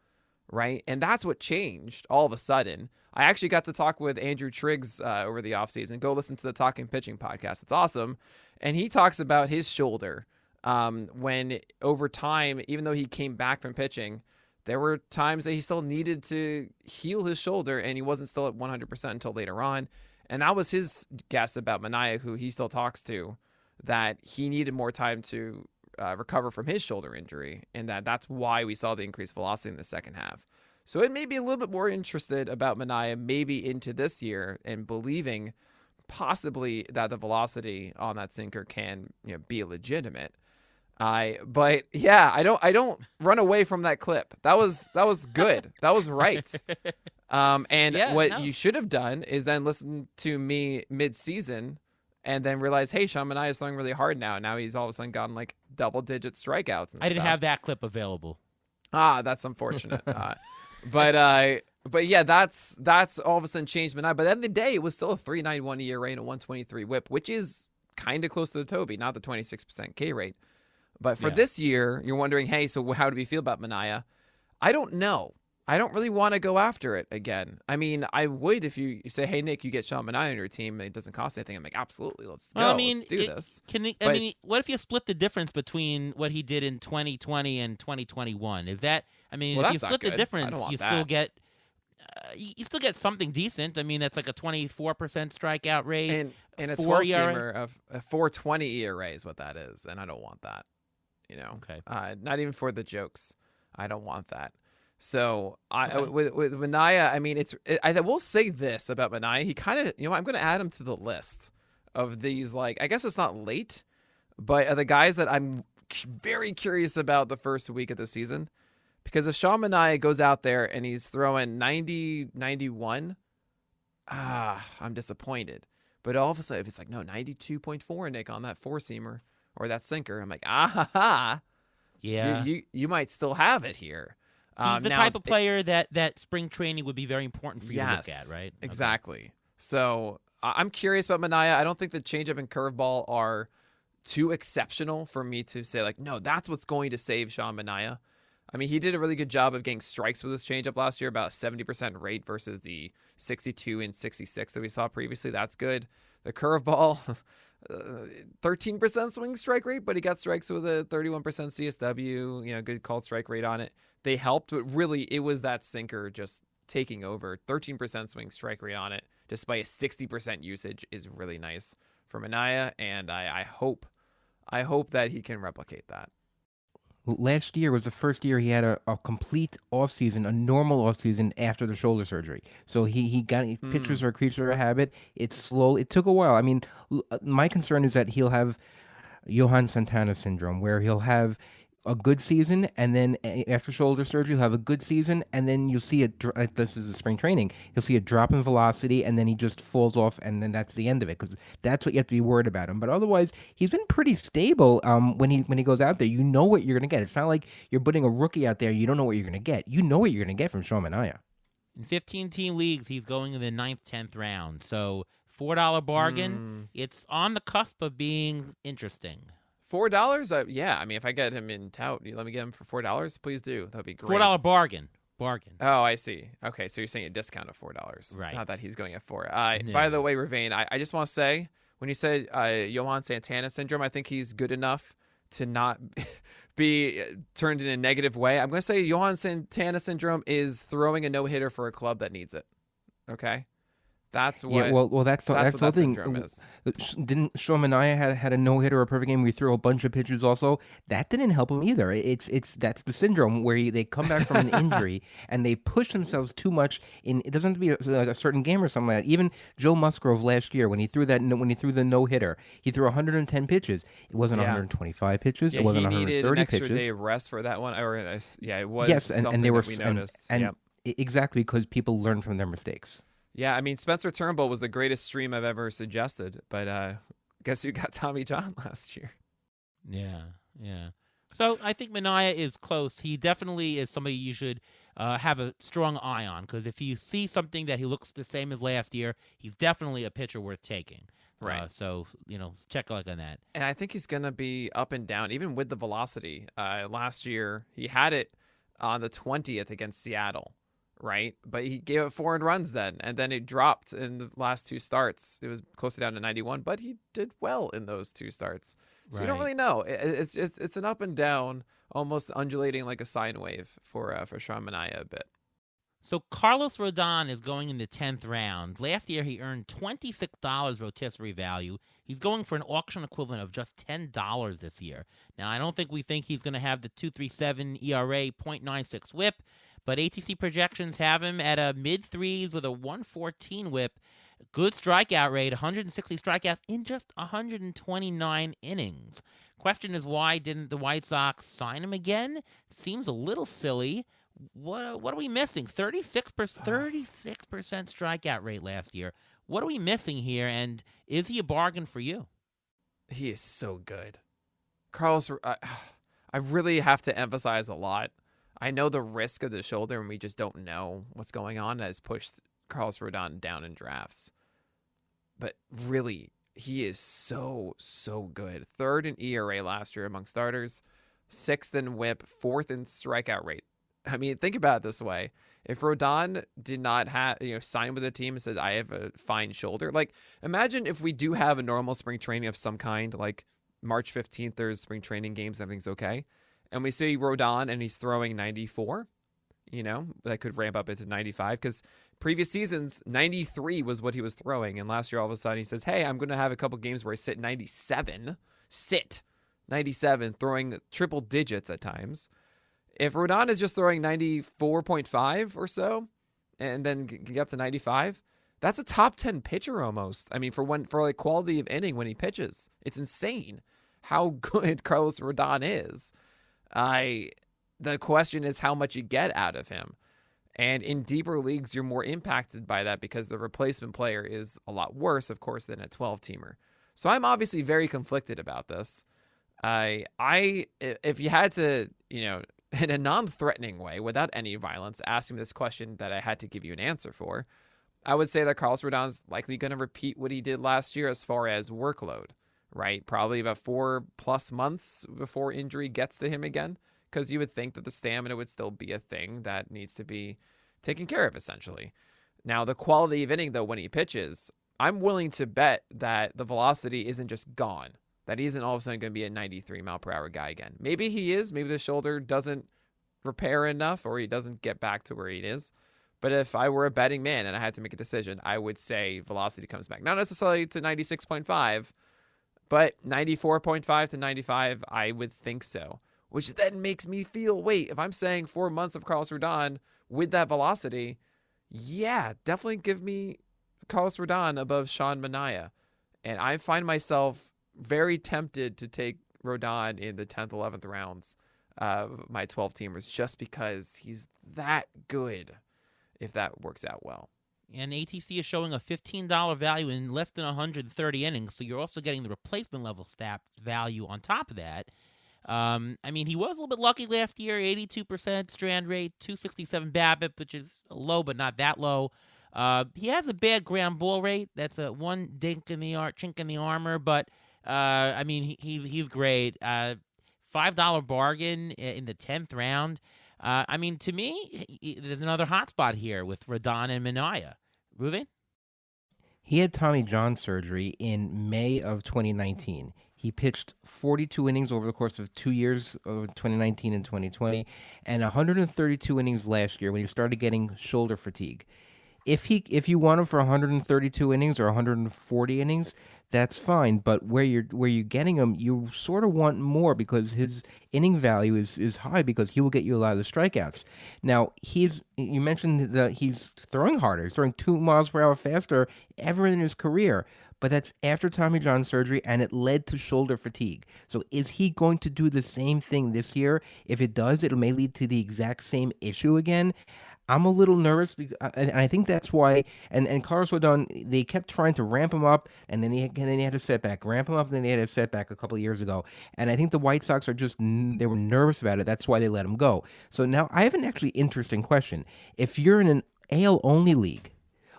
right? And that's what changed all of a sudden. I actually got to talk with Andrew Triggs over the offseason. Go listen to the Talking Pitching podcast. It's awesome. And he talks about his shoulder when over time, even though he came back from pitching, there were times that he still needed to heal his shoulder, and he wasn't still at 100% until later on. And that was his guess about Manaea, who he still talks to, that he needed more time to recover from his shoulder injury, and that's why we saw the increased velocity in the second half. So it made me a little bit more interested about Manaea maybe into this year and believing possibly that the velocity on that sinker can be legitimate. But yeah, I don't run away from that clip. That was good. That was right. You should have done is then listen to me mid-season and then realize, hey, Sean Manaea is throwing really hard now. Now he's all of a sudden gotten like double-digit strikeouts. And I didn't have that clip available. That's unfortunate. But yeah, that's all of a sudden changed Manaea. But at the end of the day, it was still a 3.91 ERA and a 1.23 WHIP, which is kind of close to the Toby, not the 26% K rate. But for this year, you're wondering, hey, so how do we feel about Manaea? I don't know. I don't really want to go after it again. I mean, I would if you say, hey, Nick, you get Sean Manaea on your team and it doesn't cost anything. I'm like, absolutely, let's go. Let's do this. What if you split the difference between what he did in 2020 and 2021? Is that, if you split the difference, you still get something decent. I mean, that's like a 24% strikeout rate. And a 12-teamer of a 4.20 ERA is what that is. And I don't want that. Okay. Not even for the jokes. I don't want that. So with Manaea, I will say this about Manaea. He kind of, I'm going to add him to the list of these, I guess it's not late, but the guys that I'm very curious about the first week of the season. Because if Sean Manaea goes out there and he's throwing 90, 91, I'm disappointed. But all of a sudden, if it's like, no, 92.4, Nick, on that 4-seamer or that sinker, I'm like, yeah, you might still have it here. He's the type of player that spring training would be very important for you to look at, right? Exactly. Okay. So I'm curious about Manaea. I don't think the changeup and curveball are too exceptional for me to say, like, no, that's what's going to save Sean Manaea. I mean, he did a really good job of getting strikes with his changeup last year, about a 70% rate versus the 62 and 66 that we saw previously. That's good. The curveball, 13% swing strike rate, but he got strikes with a 31% CSW, good called strike rate on it. They helped, but really it was that sinker just taking over. 13% swing strike rate on it, despite a 60% usage, is really nice for Manaea, and I hope that he can replicate that. Last year was the first year he had a complete offseason, a normal offseason after the shoulder surgery. So he got pitchers are a creature of habit. It's slow. It took a while. I mean, my concern is that he'll have Johan Santana syndrome, where he'll have a good season, and then after shoulder surgery, he'll have a good season, and then you'll see this is the spring training. You'll see a drop in velocity, and then he just falls off, and then that's the end of it. Because that's what you have to be worried about him. But otherwise, he's been pretty stable. When he goes out there, you know what you're gonna get. It's not like you're putting a rookie out there. You don't know what you're gonna get. You know what you're gonna get from Sean Manaea. In 15-team leagues, he's going in the 9th, 10th round. So $4 bargain. It's on the cusp of being interesting. $4? Yeah. I mean, if I get him in tout, you let me get him for $4? Please do. That'd be great. $4 bargain. Bargain. Oh, I see. Okay, so you're saying a discount of $4. Right. Not that he's going at 4. No. By the way, Ravane, I just want to say, when you said Johan Santana syndrome, I think he's good enough to not be turned in a negative way. I'm going to say Johan Santana syndrome is throwing a no-hitter for a club that needs it. Okay? That's what. Yeah, well, that's what the that thing. syndrome is. Didn't Sean Manaea had a no hitter or a perfect game? We threw a bunch of pitches. Also, that didn't help him either. That's the syndrome where they come back from an injury and they push themselves too much. It doesn't have to be like a certain game or something like that. Even Joe Musgrove last year when he threw the no hitter, he threw 110 pitches. It wasn't 125 pitches. Yeah, it wasn't he needed 130 an extra pitches. day of rest for that one. Or it was and they were that we noticed. and exactly because people learn from their mistakes. Yeah, I mean, Spencer Turnbull was the greatest stream I've ever suggested, but guess who got Tommy John last year? Yeah. So I think Manaea is close. He definitely is somebody you should have a strong eye on, because if you see something that he looks the same as last year, he's definitely a pitcher worth taking. Right. So, check a look on that. And I think he's going to be up and down, even with the velocity. Last year, he had it on the 20th against Seattle. Right, but he gave up 4 runs then, and then it dropped in the last 2 starts. It was closer down to 91, but he did well in those 2 starts. So you don't really know. It's an up and down, almost undulating like a sine wave for Sean Manaea a bit. So Carlos Rodon is going in the 10th round. Last year he earned $26 rotisserie value. He's going for an auction equivalent of just $10 this year. Now I don't think he's going to have the 2.37 ERA, .96 WHIP. But ATC projections have him at a mid-3s with a 114 whip. Good strikeout rate, 160 strikeouts in just 129 innings. Question is, why didn't the White Sox sign him again? Seems a little silly. What are we missing? 36% strikeout rate last year. What are we missing here, and is he a bargain for you? He is so good. Carlos, I really have to emphasize a lot. I know the risk of the shoulder, and we just don't know what's going on, has pushed Carlos Rodon down in drafts. But really, he is so, so good. 3rd in ERA last year among starters, 6th in WHIP, 4th in strikeout rate. I mean, think about it this way. If Rodon did not have, sign with a team and said, I have a fine shoulder, like, imagine if we do have a normal spring training of some kind, like March 15th, there's spring training games, everything's okay. And we see Rodon and he's throwing 94, that could ramp up into 95, because previous seasons, 93 was what he was throwing. And last year, all of a sudden, he says, hey, I'm going to have a couple games where I sit 97, throwing triple digits at times. If Rodon is just throwing 94.5 or so, and then get up to 95, that's a top 10 pitcher almost. I mean, for like quality of inning when he pitches, it's insane how good Carlos Rodon is. The question is how much you get out of him. And in deeper leagues, you're more impacted by that because the replacement player is a lot worse, of course, than a 12-teamer. So I'm obviously very conflicted about this. If you had to, in a non-threatening way, without any violence, ask him this question that I had to give you an answer for, I would say that Carlos Rodon's likely going to repeat what he did last year as far as workload. Right? Probably about 4+ months before injury gets to him again, because you would think that the stamina would still be a thing that needs to be taken care of, essentially. Now, the quality of inning, though, when he pitches, I'm willing to bet that the velocity isn't just gone, that he isn't all of a sudden going to be a 93-mile-per-hour guy again. Maybe he is. Maybe the shoulder doesn't repair enough, or he doesn't get back to where he is. But if I were a betting man and I had to make a decision, I would say velocity comes back. Not necessarily to 96.5, but 94.5 to 95, I would think so. Which then makes me feel, wait, if I'm saying 4 months of Carlos Rodon with that velocity, yeah, definitely give me Carlos Rodon above Sean Manaea. And I find myself very tempted to take Rodon in the 10th, 11th rounds my 12 teamers just because he's that good if that works out well. And ATC is showing a $15 value in less than 130 innings, so you're also getting the replacement level stats value on top of that. I mean, he was a little bit lucky last year, 82% strand rate, 267 BABIP, which is low but not that low. He has a bad ground ball rate. That's a one chink in the armor, but I mean, he's great. $5 bargain in the 10th round. I mean, to me, there's another hot spot here with Rodon and Minaya. Ruben? He had Tommy John surgery in May of 2019. He pitched 42 innings over the course of 2 years of 2019 and 2020, and 132 innings last year when he started getting shoulder fatigue. If you want him for 132 innings or 140 innings, that's fine. But where you're getting him, you sort of want more because his inning value is high because he will get you a lot of the strikeouts. Now you mentioned that he's throwing harder. He's throwing 2 miles per hour faster ever in his career. But that's after Tommy John surgery, and it led to shoulder fatigue. So is he going to do the same thing this year? If it does, it may lead to the exact same issue again. I'm a little nervous, and I think that's why. And Carlos Rodon, they kept trying to ramp him up, and then he had a setback. Ramp him up, and then he had a setback a couple of years ago. And I think the White Sox they were nervous about it. That's why they let him go. So now I have an actually interesting question. If you're in an AL only league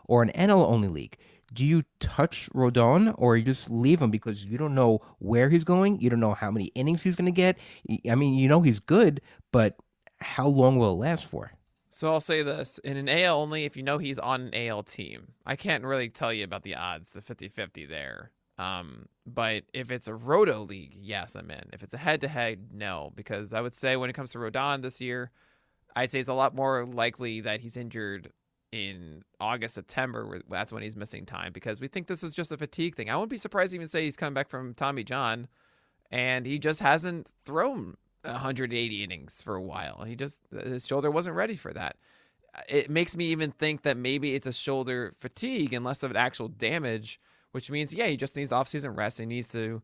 or an NL only league, do you touch Rodon or you just leave him because you don't know where he's going? You don't know how many innings he's going to get. I mean, you know he's good, but how long will it last for? So I'll say this. In an AL only, if you know he's on an AL team, I can't really tell you about the odds, the 50-50 there. But if it's a Roto league, yes, I'm in. If it's a head-to-head, no. Because I would say when it comes to Rodon this year, I'd say it's a lot more likely that he's injured in August, September. That's when he's missing time because we think this is just a fatigue thing. I wouldn't be surprised to even say he's coming back from Tommy John, and he just hasn't thrown 180 innings for a while. His shoulder wasn't ready for that. It makes me even think that maybe it's a shoulder fatigue and less of an actual damage, which means, he just needs off-season rest. He needs to,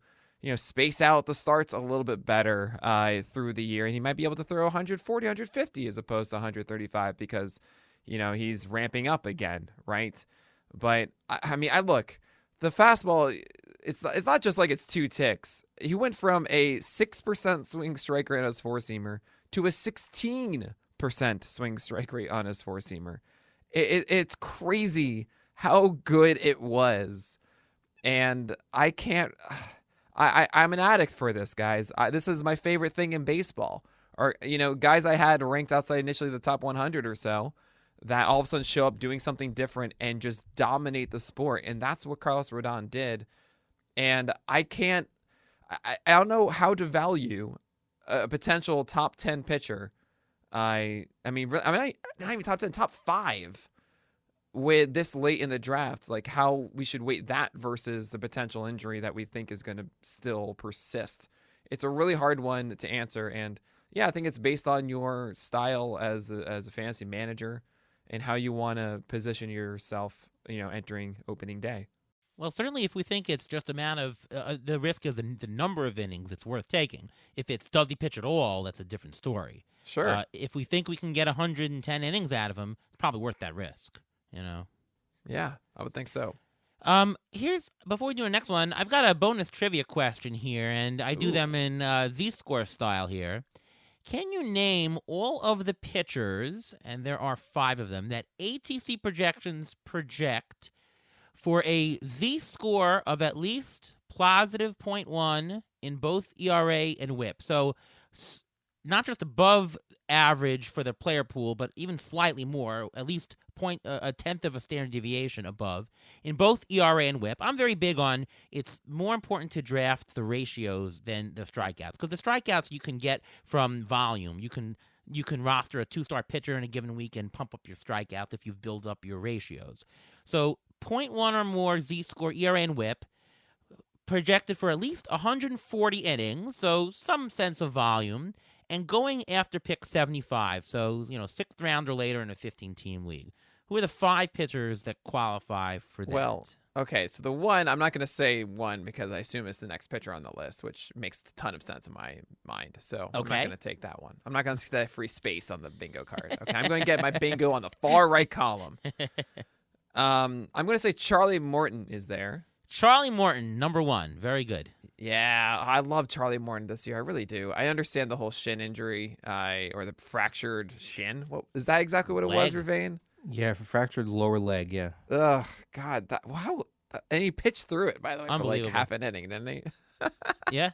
space out the starts a little bit better through the year, and he might be able to throw 140, 150 as opposed to 135 because, he's ramping up again, right? But, I mean, look, the fastball, it's not just like it's 2 ticks. He went from a 6% swing strike rate on his four-seamer to a 16% swing strike rate on his four-seamer. It's crazy how good it was. And I can't... I'm an addict for this, guys. This is my favorite thing in baseball. Or, guys I had ranked outside initially the top 100 or so that all of a sudden show up doing something different and just dominate the sport. And that's what Carlos Rodon did. And I don't know how to value a potential top 10 pitcher. Not even top 10, top 5 with this late in the draft, like how we should weight that versus the potential injury that we think is going to still persist. It's a really hard one to answer. And I think it's based on your style as a fantasy manager and how you want to position yourself, entering opening day. Well, certainly if we think it's just a matter of the risk is the number of innings, it's worth taking. If it's does he pitch at all, that's a different story. Sure. If we think we can get 110 innings out of him, it's probably worth that risk, Yeah, I would think so. Before we do our next one, I've got a bonus trivia question here, and I do them in Z-score style here. Can you name all of the pitchers, and there are 5 of them, that ATC projections project for a Z-score of at least positive 0.1 in both ERA and WHIP? So not just above average for the player pool, but even slightly more, at least a tenth of a standard deviation above in both ERA and WHIP. I'm very big on it's more important to draft the ratios than the strikeouts, because the strikeouts you can get from volume. You can roster a 2-star pitcher in a given week and pump up your strikeouts if you've built up your ratios. So 0.1 or more Z-score ERA and WHIP projected for at least 140 innings, so some sense of volume, and going after pick 75, so 6th round or later in a 15-team league. Who are the 5 pitchers that qualify for that? Well, Okay, so the one, I'm not going to say one because I assume it's the next pitcher on the list, which makes a ton of sense in my mind. So I'm not Okay. going to take that one. I'm not going to take that free space on the bingo card. Okay, I'm going to get my bingo on the far right column. I'm going to say Charlie Morton is there. Charlie Morton, number 1. Very good. Yeah, I love Charlie Morton this year. I really do. I understand the whole shin injury or the fractured shin. What is that exactly what it was, Leg. Ravane? Yeah, for fractured lower leg. Yeah. Ugh, God, wow. And he pitched through it, by the way, for like Unbelievable. half an inning, didn't he? Yeah.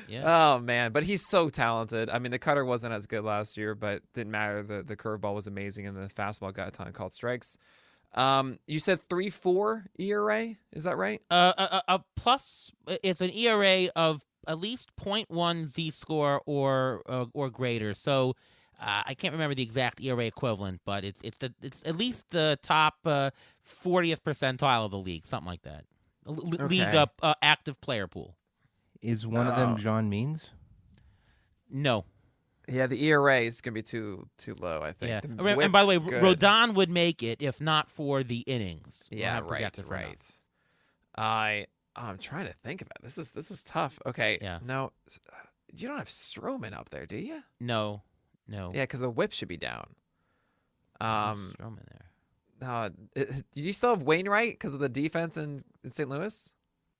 Yeah. Oh man, but he's so talented. I mean, the cutter wasn't as good last year, but didn't matter. The curveball was amazing, and the fastball got a ton of called strikes. You said 3.4 ERA, is that right? Plus, it's an ERA of at least 0.1 Z-score or greater. So I can't remember the exact ERA equivalent, but it's at least the top 40th percentile of the league, something like that. League active player pool. Is one of them John Means? No. Yeah, the ERA is gonna be too low, I think. Yeah. The And whip, by the way, good. Rodon would make it if not for the innings. We'll Yeah, have projected for right. I'm trying to think about it. This is tough. Okay. Yeah. No, you don't have Stroman up there, do you? No. Yeah, because the whip should be down. Stroman there. Do you still have Wainwright because of the defense in St. Louis?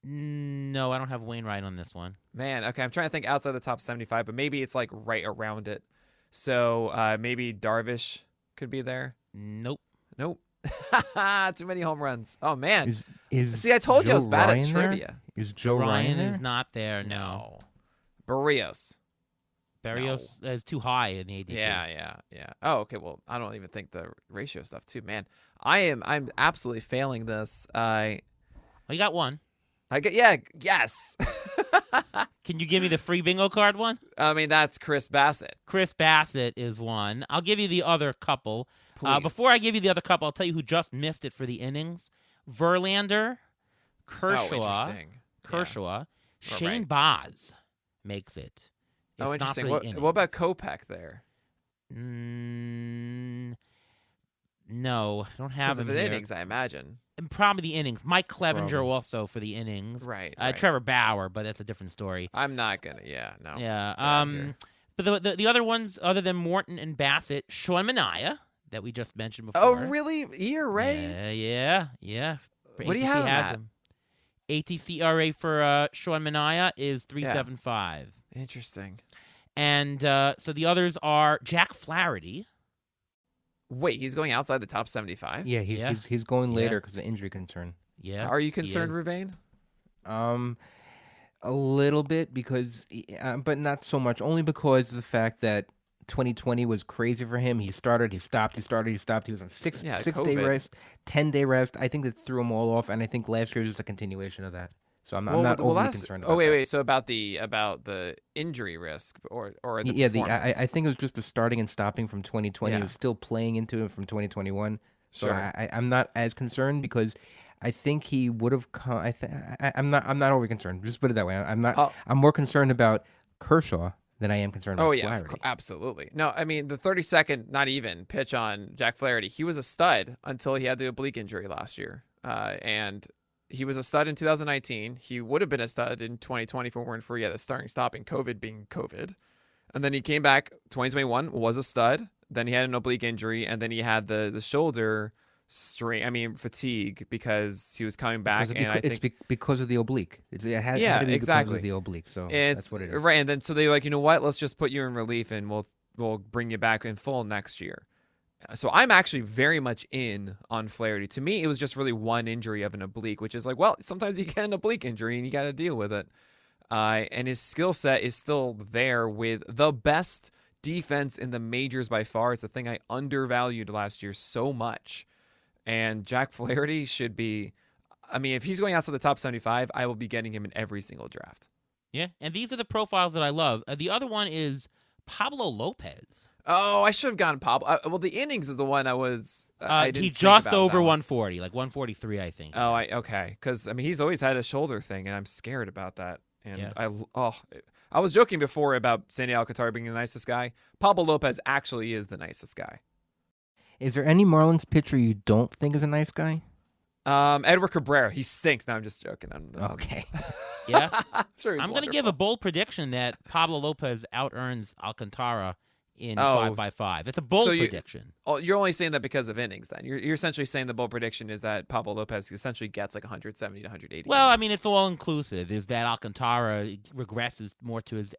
No, I don't have Wainwright on this one. Man, okay, I'm trying to think outside the top 75, but maybe it's like right around it. So maybe Darvish could be there. Nope. Nope. Too many home runs. Oh man. Is I told you I Joe was bad Ryan at there? trivia. Is Joe Ryan there? is not there. No. Barrios. Barrios is too high in the ADP. Yeah. Oh, okay. Well, I don't even think the ratio stuff too, man. I'm absolutely failing this. Well, you got one. Yes. Can you give me the free bingo card one? I mean, that's Chris Bassett. Chris Bassett is one. I'll give you the other couple. Please. Before I give you the other couple, I'll tell you who just missed it for the innings. Verlander, Kershaw, Shane Baz makes it. Oh, if not for interesting. the What about innings. Kopech there? No, I don't have Because him of the here. innings, I imagine. And probably the innings. Mike Clevenger Probably. also for the innings. Right. Trevor Bauer, but that's a different story. I'm not gonna. Yeah. No. Yeah. Get out of here. But the other ones, other than Morton and Bassett, Sean Manaea, that we just mentioned before. Oh, really? ERA? Yeah. What do you have him has at? him. ATC ERA for Sean Manaea is 3.75. Interesting. And so the others are Jack Flaherty. Wait, he's going outside the top 75? Yeah, he's going Yeah. later because of injury concern. Yeah. Are you he concerned, is. Ravane? A little bit because, but not so much. Only because of the fact that 2020 was crazy for him. He started, he stopped, he started, he stopped. He was on six day COVID. rest, 10-day rest. I think that threw him all off, and I think last year was just a continuation of that. So I'm not overly concerned about that. Wait. So about the injury risk or the Yeah, performance. I think it was just the starting and stopping from 2020. Yeah. He was still playing into it from 2021. So Sure. I'm not as concerned because I think he would have come. I'm not overly concerned. Just put it that way. I'm not. I'm more concerned about Kershaw than I am concerned about Flaherty. Absolutely. No, I mean the 32nd, not even pitch on Jack Flaherty. He was a stud until he had the oblique injury last year, and he was a stud in 2019. He would have been a stud in 2020 if it weren't for the starting stopping COVID being COVID, and then he came back 2021 was a stud. Then he had an oblique injury, and then he had the shoulder fatigue because he was coming back. It's because of the oblique. It had to be because of the oblique. So that's what it is. Right, and then so they were like, you know what? Let's just put you in relief, and we'll bring you back in full next year. So I'm actually very much in on Flaherty. To me, it was just really one injury of an oblique, which is like, well, sometimes you get an oblique injury and you got to deal with it. And his skill set is still there with the best defense in the majors by far. It's a thing I undervalued last year so much. And Jack Flaherty should be, I mean, if he's going outside the top 75, I will be getting him in every single draft. Yeah, and these are the profiles that I love. The other one is Pablo Lopez. Oh, I should have gotten Pablo. Well, the innings is the one I was. I didn't he think just about over that one. 140, like 143, I think. Oh, okay. Because I mean, he's always had a shoulder thing, and I'm scared about that. And Yeah. I was joking before about Sandy Alcantara being the nicest guy. Pablo Lopez actually is the nicest guy. Is there any Marlins pitcher you don't think is a nice guy? Edward Cabrera, he stinks. No, I'm just joking. Okay. Yeah. I'm sure he's I'm going to give a bold prediction that Pablo Lopez out-earns Alcantara in 5x5. It's a bold prediction. Oh, you're only saying that because of innings then. You're essentially saying the bold prediction is that Pablo Lopez essentially gets like 170 to 180. Well, I mean, it's all inclusive. Is that Alcantara regresses more to his,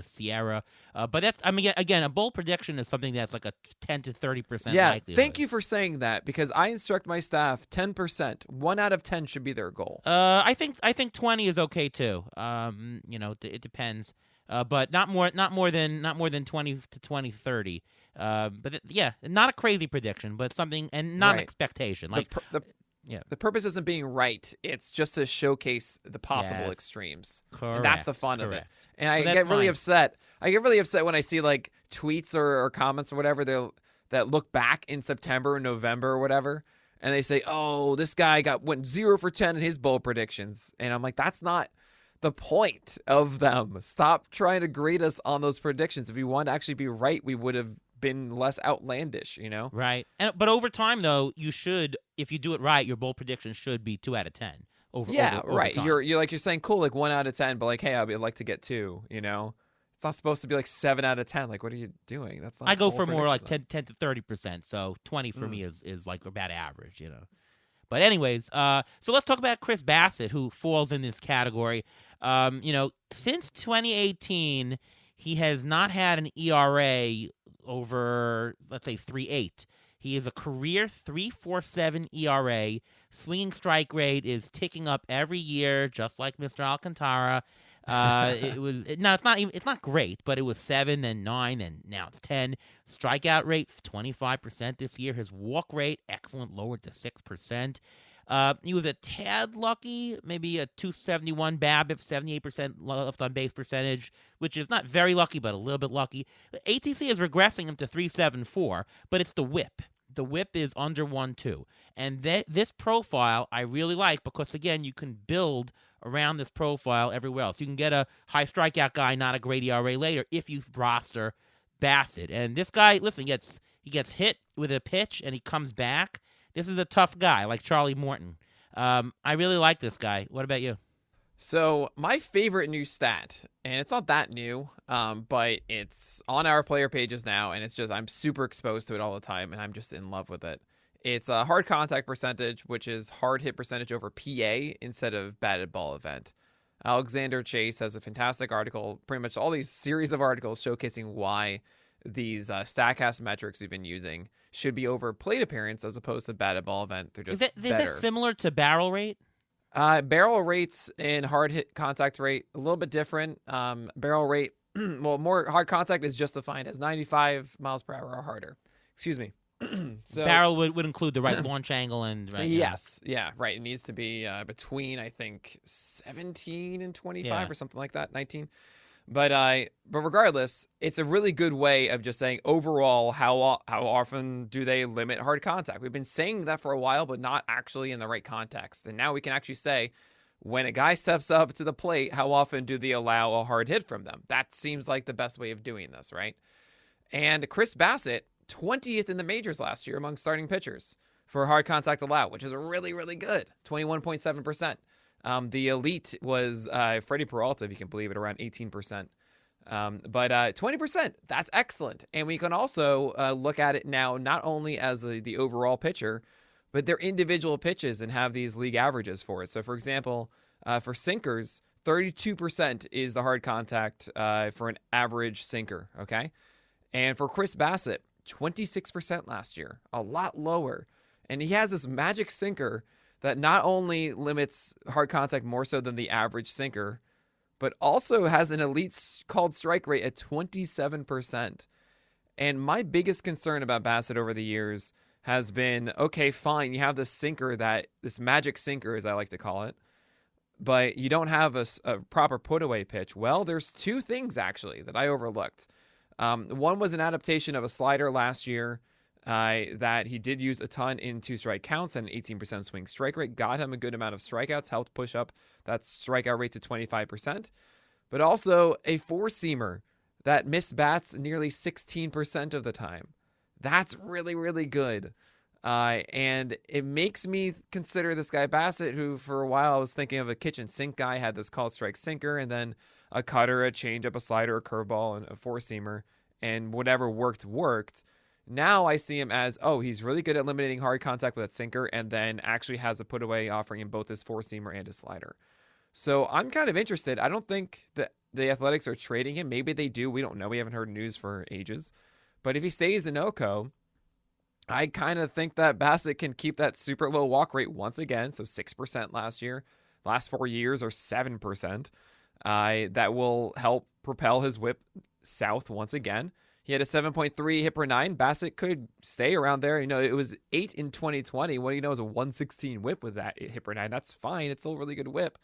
Sierra? But that's, I mean, again, a bold prediction is something that's like a 10 to 30% likelihood. Thank you for saying that, because I instruct my staff 10%. 1 out of 10 should be their goal. I think 20 is okay too. It depends. But not more than 20 to 20, 30. Not a crazy prediction, but something, and not an expectation. Like the purpose isn't being right; it's just to showcase the possible extremes. Correct. And that's the fun of it. And I So get really upset. I get really upset when I see like tweets or comments or whatever that look back in September or November or whatever, and they say, "Oh, this guy went 0 for 10 in his bold predictions," and I'm like, "That's not the point of them. Stop trying to grade us on those predictions. If we wanted to actually be right, we would have been less outlandish, Right. But over time, though, you should, if you do it right, your bold prediction should be 2 out of 10. Over right. time. You're saying cool, like 1 out of 10, but like, hey, I'd like to get 2. It's not supposed to be like 7 out of 10. Like, what are you doing? That's not. I go for more like 10 to 30%. So 20 for me is like about average. But anyways, so let's talk about Chris Bassett, who falls in this category. Since 2018, he has not had an ERA over, let's say, 3.8. He is a career 3.47 ERA. Swinging strike rate is ticking up every year, just like Mr. Alcantara. It's not great, but it was 7, then 9, and now it's 10. Strikeout rate 25% this year. His walk rate excellent, lowered to 6%. He was a tad lucky, maybe a 271 BABIP, 78% left on base percentage, which is not very lucky, but a little bit lucky. ATC is regressing him to 374, but it's the WHIP. The WHIP is under 1.2. And this profile I really like because, again, you can build around this profile everywhere else. You can get a high strikeout guy, not a great ERA later, if you roster Bassett. And this guy, listen, he gets hit with a pitch and he comes back. This is a tough guy, like Charlie Morton. I really like this guy. What about you? So my favorite new stat, and it's not that new, but it's on our player pages now, and it's just I'm super exposed to it all the time, and I'm just in love with it. It's a hard contact percentage, which is hard hit percentage over PA instead of batted ball event. Alexander Chase has a fantastic article, pretty much all these series of articles showcasing why these StatCast metrics we've been using should be over plate appearance as opposed to batted ball event. They're just better. Is it similar to barrel rate? Barrel rates and hard hit contact rate a little bit different. Barrel rate, more hard contact is just defined as 95 miles per hour or harder. Excuse me. So barrel would include the right launch angle and right. Yes, yeah, right. It needs to be between I think 17 and 25 or something like that, 19. But regardless, it's a really good way of just saying overall how often do they limit hard contact. We've been saying that for a while, but not actually in the right context. And now we can actually say when a guy steps up to the plate, how often do they allow a hard hit from them? That seems like the best way of doing this, right? And Chris Bassett, 20th in the majors last year among starting pitchers for hard contact allowed, which is really, really good, 21.7%. The elite was Freddie Peralta, if you can believe it, around 18%. But 20%, that's excellent. And we can also look at it now not only as the overall pitcher, but their individual pitches and have these league averages for it. So, for example, for sinkers, 32% is the hard contact for an average sinker, okay? And for Chris Bassett, 26% last year, a lot lower. And he has this magic sinker that not only limits hard contact more so than the average sinker, but also has an elite called strike rate at 27%. And my biggest concern about Bassett over the years has been, okay, fine, you have this sinker, this magic sinker, as I like to call it, but you don't have a proper put-away pitch. Well, there's two things, actually, that I overlooked. One was an adaptation of a slider last year that he did use a ton in 2-strike counts, and an 18% swing strike rate got him a good amount of strikeouts, helped push up that strikeout rate to 25%. But also a four-seamer that missed bats nearly 16% of the time. That's really, really good. And it makes me consider this guy Bassett, who for a while I was thinking of a kitchen sink guy, had this called strike sinker, and then a cutter, a changeup, a slider, a curveball, and a four-seamer, and whatever worked. Now I see him as, he's really good at eliminating hard contact with that sinker, and then actually has a put-away offering in both his four-seamer and his slider. So I'm kind of interested. I don't think that the Athletics are trading him. Maybe they do. We don't know. We haven't heard news for ages. But if he stays in Oco, I kind of think that Bassett can keep that super low walk rate once again. So 6% last year. Last 4 years are 7%. That will help propel his whip south once again. He had a 7.3 hit per nine. Bassett could stay around there. It was 8 in 2020. What do you know is a 116 whip with that hit per nine. That's fine. It's still a really good whip.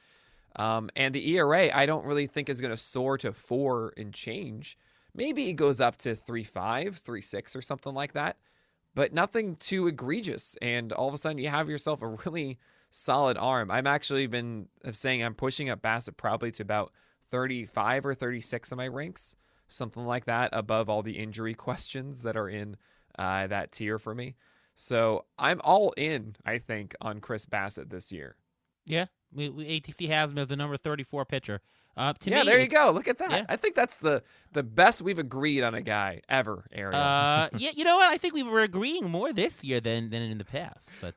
And the ERA, I don't really think is going to soar to 4 and change. Maybe it goes up to 3.5, 3.6 or something like that, but nothing too egregious. And all of a sudden you have yourself a really solid arm. I'm actually been saying I'm pushing up Bassett probably to about 35 or 36 in my ranks, something like that, above all the injury questions that are in that tier for me. So I'm all in, I think, on Chris Bassett this year. Yeah. ATC has him as the number 34 pitcher. To me, there you go. Look at that. Yeah. I think that's the best we've agreed on a guy ever, Ariel. Yeah, you know what? I think we were agreeing more this year than in the past. But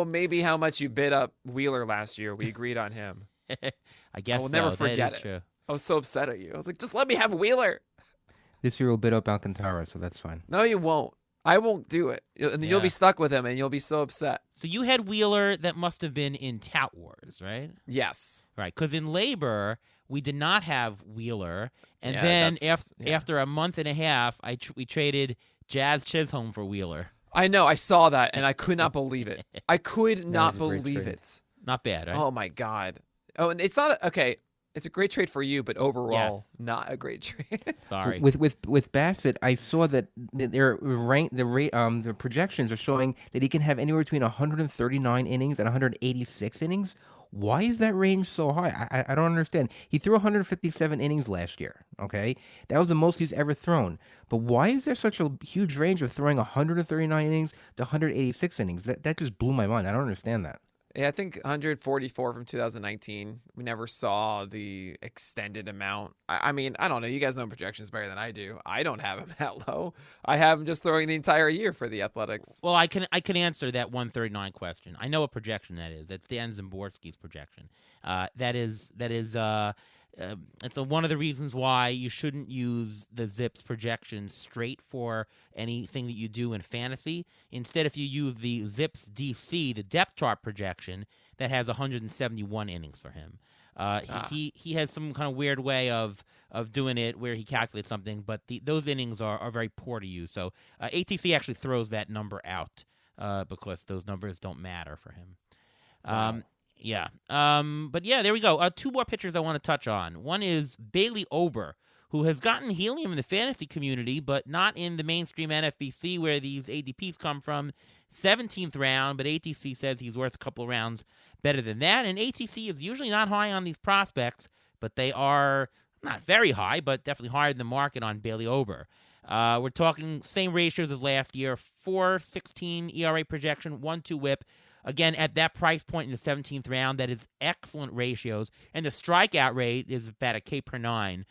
maybe how much you bid up Wheeler last year. We agreed on him. I guess I will never forget that is it. true. I was so upset at you. I was like, just let me have Wheeler. This year we'll bid up Alcantara, so that's fine. No, you won't. I won't do it. And you'll be stuck with him, and you'll be so upset. So you had Wheeler that must have been in Tout Wars, right? Yes. Right, because in Labor, we did not have Wheeler. And Yeah, then that's- after a month and a half, we traded Jazz Chisholm for Wheeler. I know. I saw that, and I could not believe it. I could not was a great believe trade. it. Not bad, right? Oh, my God. Oh, and it's not okay. It's a great trade for you, but overall, not a great trade. Sorry. With Bassett, I saw that the projections are showing that he can have anywhere between 139 innings and 186 innings. Why is that range so high? I don't understand. He threw 157 innings last year. Okay, that was the most he's ever thrown. But why is there such a huge range of throwing 139 innings to 186 innings? That just blew my mind. I don't understand that. Yeah, I think 144 from 2019. We never saw the extended amount. I mean, I don't know. You guys know projections better than I do. I don't have him that low. I have him just throwing the entire year for the Athletics. Well, I can answer that 139 question. I know what projection that is. That's Dan Zimborski's projection. It's one of the reasons why you shouldn't use the Zips projection straight for anything that you do in fantasy. Instead, if you use the Zips DC, the depth chart projection, that has 171 innings for him. He has some kind of weird way of doing it where he calculates something, but those innings are very poor to use. So ATC actually throws that number out because those numbers don't matter for him. Wow. Yeah. But yeah, there we go. Two more pitchers I want to touch on. One is Bailey Ober, who has gotten helium in the fantasy community, but not in the mainstream NFBC where these ADPs come from. 17th round, but ATC says he's worth a couple of rounds better than that. And ATC is usually not high on these prospects, but they are not very high, but definitely higher than the market on Bailey Ober. We're talking same ratios as last year, 4.16 ERA projection, 1.2 whip. Again, at that price point in the 17th round, that is excellent ratios. And the strikeout rate is about a K per 9,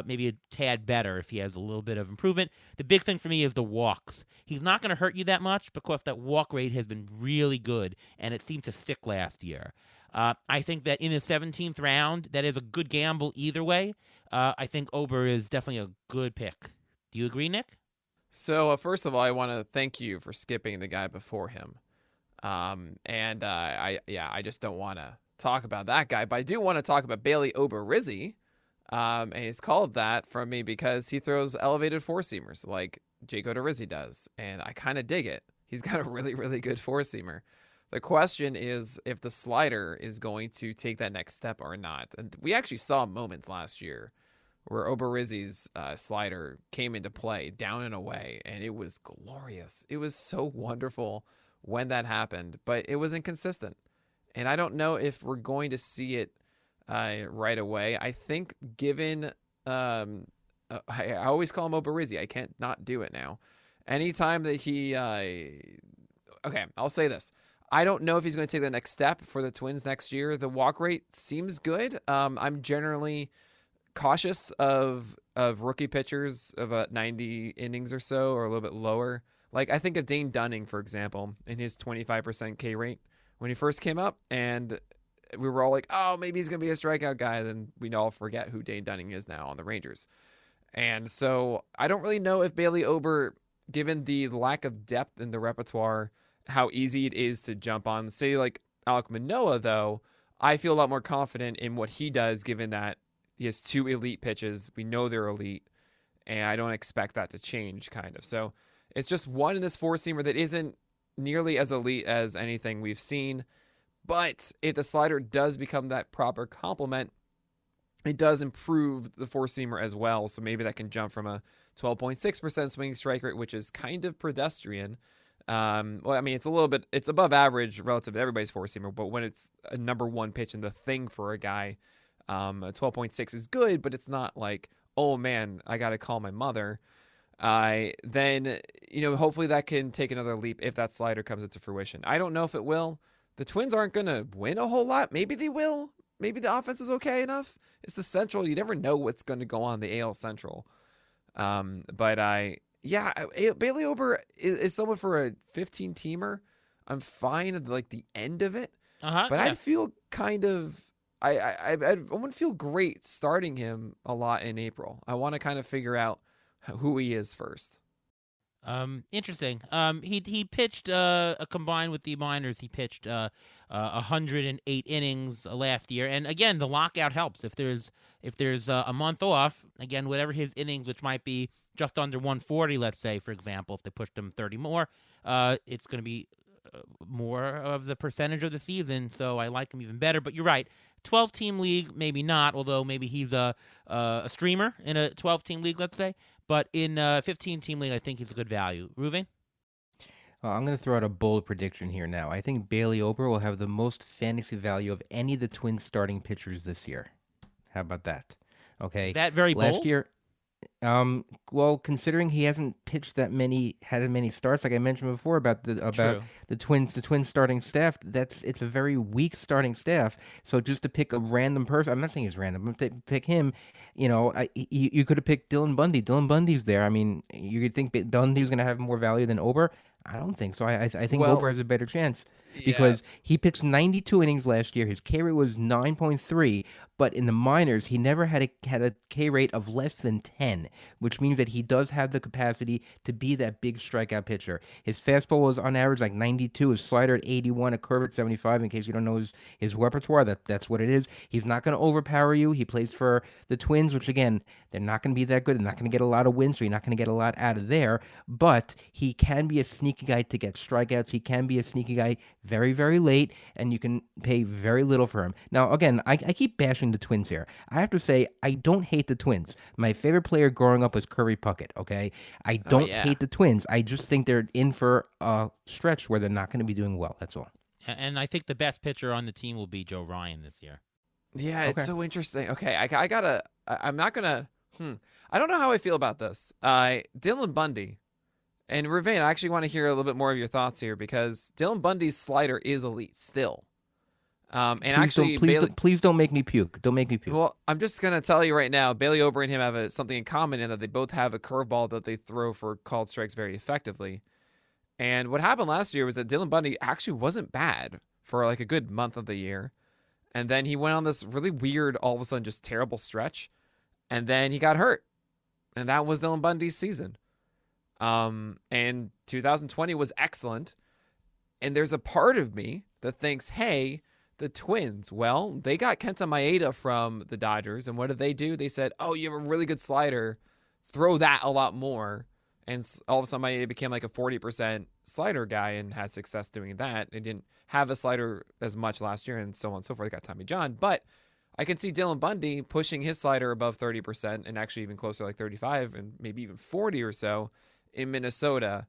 maybe a tad better if he has a little bit of improvement. The big thing for me is the walks. He's not going to hurt you that much because that walk rate has been really good, and it seemed to stick last year. I think that in the 17th round, that is a good gamble either way. I think Ober is definitely a good pick. Do you agree, Nick? So first of all, I want to thank you for skipping the guy before him. I just don't want to talk about that guy, but I do want to talk about Bailey Oberizzi. And he's called that from me because he throws elevated four-seamers like Jake Odorizzi does, and I kind of dig it. He's got a really, really good four-seamer. The question is if the slider is going to take that next step or not. And we actually saw moments last year where Oberizzi's slider came into play down and away, and it was glorious. It was so wonderful when that happened, but it was inconsistent. And I don't know if we're going to see it right away. I think given, I always call him Oberizzi. I can't not do it now. Anytime that he, okay, I'll say this. I don't know if he's going to take the next step for the Twins next year. The walk rate seems good. I'm generally cautious of rookie pitchers of 90 innings or so, or a little bit lower. Like, I think of Dane Dunning, for example, in his 25% K rate when he first came up, and we were all like, oh, maybe he's going to be a strikeout guy. Then we all forget who Dane Dunning is now on the Rangers. And so I don't really know if Bailey Ober, given the lack of depth in the repertoire, how easy it is to jump on. Say like Alek Manoah, though, I feel a lot more confident in what he does, given that he has 2 elite pitches. We know they're elite, and I don't expect that to change, kind of. So it's just one in this four-seamer that isn't nearly as elite as anything we've seen. But if the slider does become that proper complement, it does improve the four-seamer as well. So maybe that can jump from a 12.6% swinging strike rate, which is kind of pedestrian. Well, I mean, it's above average relative to everybody's four-seamer, but when it's a number one pitch and the thing for a guy, 12.6 is good, but it's not like, oh man, I got to call my mother. Then, hopefully that can take another leap if that slider comes into fruition. I don't know if it will. The Twins aren't going to win a whole lot. Maybe they will. Maybe the offense is okay enough. It's the Central. You never know what's going to go on the AL Central. Bailey Ober is someone for a 15-teamer. I'm fine at like the end of it. But yeah. I feel kind of I wouldn't feel great starting him a lot in April. I want to kind of figure out who he is first. Interesting. He pitched combined with the minors. He pitched 108 innings last year, and again, the lockout helps. If there's a month off, again, whatever his innings, which might be just under 140, let's say, for example, if they pushed him 30 more, it's going to be more of the percentage of the season. So I like him even better. But you're right, 12-team league, maybe not. Although maybe he's a streamer in a 12-team league, let's say. But in a 15-team league, I think he's a good value. Ruven? I'm going to throw out a bold prediction here now. I think Bailey Ober will have the most fantasy value of any of the Twins starting pitchers this year. How about that? Okay. Is that very bold? Last year, well, considering he hasn't pitched had many starts, like I mentioned before about the Twins starting staff, it's a very weak starting staff. So just to pick a random person, I'm not saying he's random, but to pick him, you could have picked Dylan Bundy. Dylan Bundy's there. I mean, you could think Bundy's going to have more value than Ober. I don't think so. I think Ober has a better chance because he pitched 92 innings last year. His K rate was 9.3, but in the minors, he never had a K rate of less than 10, which means that he does have the capacity to be that big strikeout pitcher. His fastball was on average like 92, his slider at 81, a curve at 75. In case you don't know his repertoire, that's what it is. He's not going to overpower you. He plays for the Twins, which again, they're not going to be that good. They're not going to get a lot of wins, so you're not going to get a lot out of there. But he can be a sneaky guy to get strikeouts. He can be a sneaky guy very, very late, and you can pay very little for him. Now, again, I keep bashing the Twins here. I have to say, I don't hate the Twins. My favorite player growing up was Kirby Puckett, okay? I don't hate the Twins. I just think they're in for a stretch where they're not going to be doing well. That's all. And I think the best pitcher on the team will be Joe Ryan this year. Yeah, okay. It's so interesting. Okay, I'm not going to... I don't know how I feel about this. Dylan Bundy... And Ruvain, I actually want to hear a little bit more of your thoughts here because Dylan Bundy's slider is elite still. Please don't make me puke. Don't make me puke. Well, I'm just gonna tell you right now, Bailey Ober and him have something in common in that they both have a curveball that they throw for called strikes very effectively. And what happened last year was that Dylan Bundy actually wasn't bad for like a good month of the year, and then he went on this really weird, all of a sudden, just terrible stretch, and then he got hurt, and that was Dylan Bundy's season. And 2020 was excellent. And there's a part of me that thinks, hey, the Twins, well, they got Kenta Maeda from the Dodgers. And what did they do? They said, oh, you have a really good slider. Throw that a lot more. And all of a sudden, Maeda became like a 40% slider guy and had success doing that. They didn't have a slider as much last year and so on and so forth. They got Tommy John. But I can see Dylan Bundy pushing his slider above 30% and actually even closer like 35 and maybe even 40 or so in Minnesota,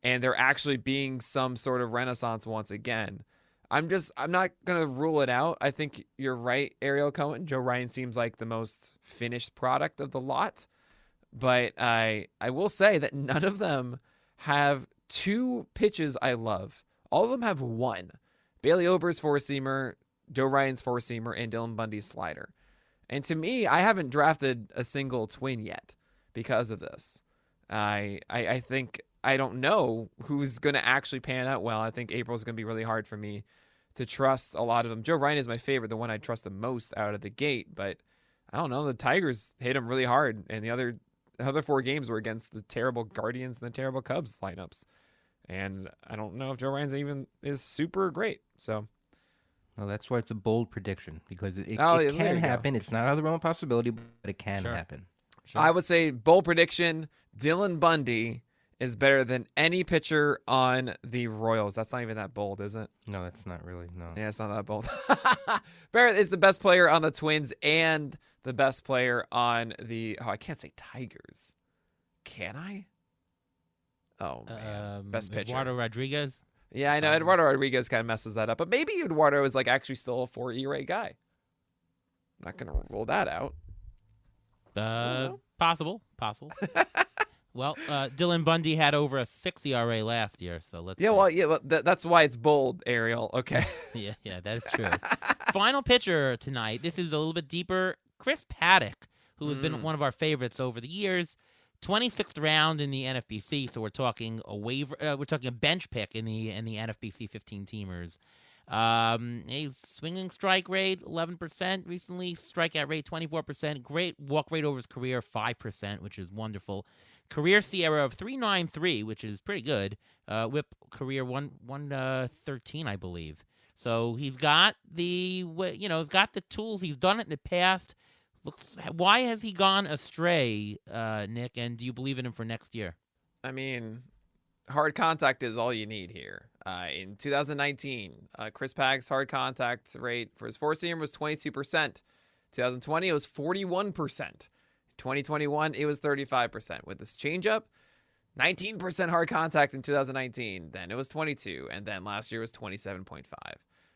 and there actually being some sort of renaissance once again. I'm not going to rule it out. I think you're right, Ariel Cohen. Joe Ryan seems like the most finished product of the lot, but I will say that none of them have two pitches I love. All of them have one. Bailey Ober's four-seamer, Joe Ryan's four-seamer, and Dylan Bundy's slider. And to me, I haven't drafted a single Twin yet because of this. I think I don't know who's going to actually pan out well. I think April's going to be really hard for me to trust a lot of them. Joe Ryan is my favorite, the one I trust the most out of the gate. But I don't know. The Tigers hit him really hard, and the other 4 games were against the terrible Guardians and the terrible Cubs lineups. And I don't know if Joe Ryan's even is super great. So. Well, that's why it's a bold prediction, because it there can you happen. It's not out of the realm of possibility, but it can Sure. happen. Sure. I would say bold prediction, Dylan Bundy is better than any pitcher on the Royals. That's not even that bold, is it? No, that's not really, no. Yeah, it's not that bold. Barrett is the best player on the Twins and the best player on the... Oh, I can't say Tigers. Can I? Oh, man. Best pitcher. Eduardo Rodriguez. Yeah, I know. Eduardo Rodriguez kind of messes that up. But maybe Eduardo is like actually still a 4 ERA guy. I'm not going to rule that out. Possible. Well, Dylan Bundy had over a 6 ERA last year, so let's. Yeah, well, that's why it's bold, Ariel. Okay. yeah, that is true. Final pitcher tonight. This is a little bit deeper. Chris Paddock, who has been one of our favorites over the years. 26th round in the NFBC, so we're talking a waiver. We're talking a bench pick in the NFBC 15-teamers. He's swinging strike rate 11% recently, strikeout rate 24%, great walk rate over his career 5%, which is wonderful. Career SIERA of 393, which is pretty good. Whip career 113, I believe. So he's got he's got the tools. He's done it in the past. Why has he gone astray, Nick? And do you believe in him for next year? I mean, hard contact is all you need here. In 2019, Chris Paddock's hard contact rate for his four-seamer was 22%. 2020, it was 41%. 2021, it was 35%. With this changeup, 19% hard contact in 2019. Then it was 22, and then last year was 27.5.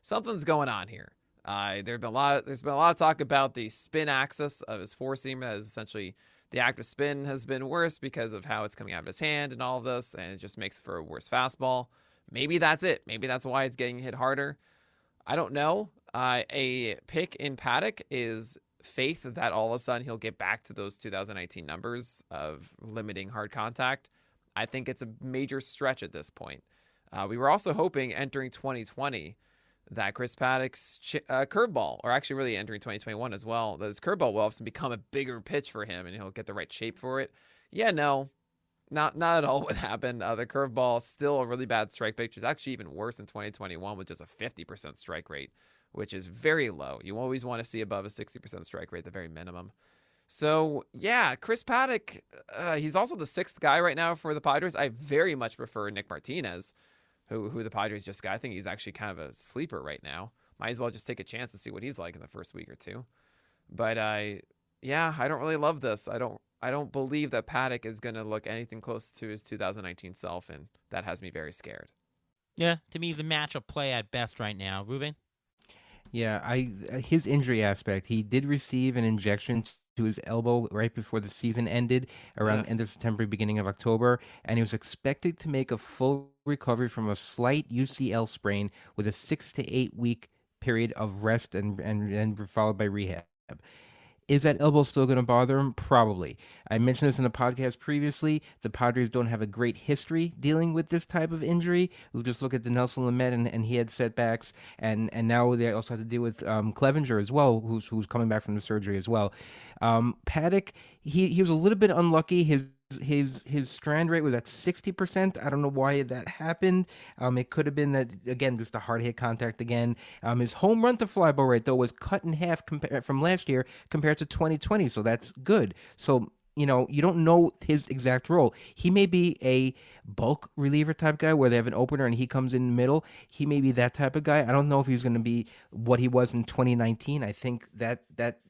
Something's going on here. There's been a lot of talk about the spin axis of his four-seamer. That is essentially the active spin has been worse because of how it's coming out of his hand and all of this, and it just makes for a worse fastball. Maybe that's it. Maybe that's why it's getting hit harder. I don't know. A pick in Paddock is faith that all of a sudden he'll get back to those 2019 numbers of limiting hard contact. I think it's a major stretch at this point. We were also hoping entering 2020 that Chris Paddock's curveball, or actually really entering 2021 as well, that his curveball will also become a bigger pitch for him and he'll get the right shape for it. Yeah, no, not at all what happened. The curveball is still a really bad strike rate, which is actually even worse in 2021 with just a 50% strike rate, which is very low. You always want to see above a 60% strike rate at the very minimum. So, yeah, Chris Paddock, he's also the 6th guy right now for the Padres. I very much prefer Nick Martinez, who the Padres just got. I think he's actually kind of a sleeper right now. Might as well just take a chance and see what he's like in the first week or two. But I don't really love this. I don't believe that Paddock is going to look anything close to his 2019 self, and that has me very scared. Yeah, to me, he's a matchup play at best right now. Ruben? Yeah, his injury aspect, he did receive an injection to his elbow right before the season ended, around the end of September, beginning of October, and he was expected to make a full recovery from a slight UCL sprain with a 6 to 8 week period of rest and followed by rehab. Is that elbow still going to bother him? Probably. I mentioned this in the podcast previously. The Padres don't have a great history dealing with this type of injury. We'll just look at the Nelson Lamet, and he had setbacks, and now they also have to deal with Clevenger as well, who's coming back from the surgery as well. Paddock, he was a little bit unlucky. His strand rate was at 60%. I don't know why that happened. It could have been that, again, just a hard hit contact again. His home run to fly ball rate, though, was cut in half from last year compared to 2020, so that's good. So, you don't know his exact role. He may be a bulk reliever type guy where they have an opener and he comes in the middle. He may be that type of guy. I don't know if he's going to be what he was in 2019. I think that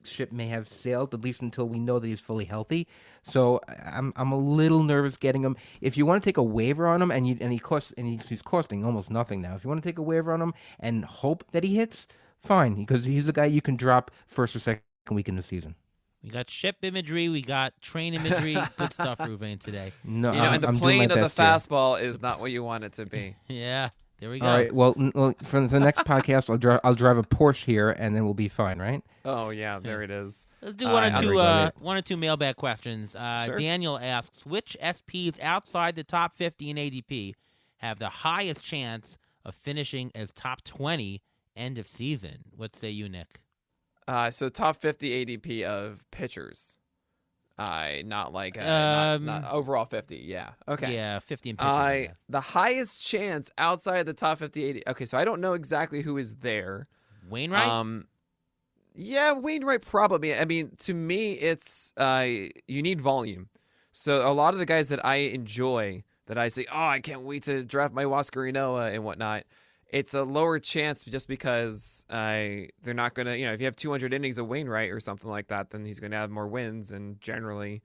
ship may have sailed, at least until we know that he's fully healthy. So I'm a little nervous getting him. If you want to take a waiver on him, he's costing almost nothing now. If you want to take a waiver on him and hope that he hits, fine, because he's a guy you can drop first or second week in the season. We got ship imagery. We got train imagery. Good stuff, Ruvain, today. No, and the plane of the fastball is not what you want it to be. Yeah, There we go. All right. Well, for the next podcast, I'll drive a Porsche here, and then we'll be fine, right? Oh yeah, there it is. Let's do one very or two mailbag questions. Sure. Daniel asks, which SPs outside the top 50 in ADP have the highest chance of finishing as top 20 end of season? What say you, Nick? So top 50 ADP of pitchers. Not like not overall 50. Yeah. Okay. Yeah, 50 in pitchers. I guess. The highest chance outside the top 50 ADP. Okay, so I don't know exactly who is there. Wainwright? Yeah, Wainwright probably. I mean, to me, it's you need volume. So a lot of the guys that I enjoy, that I say, oh, I can't wait to draft my Huascarinoa and whatnot, it's a lower chance just because they're not going to, if you have 200 innings of Wainwright or something like that, then he's going to have more wins. And generally,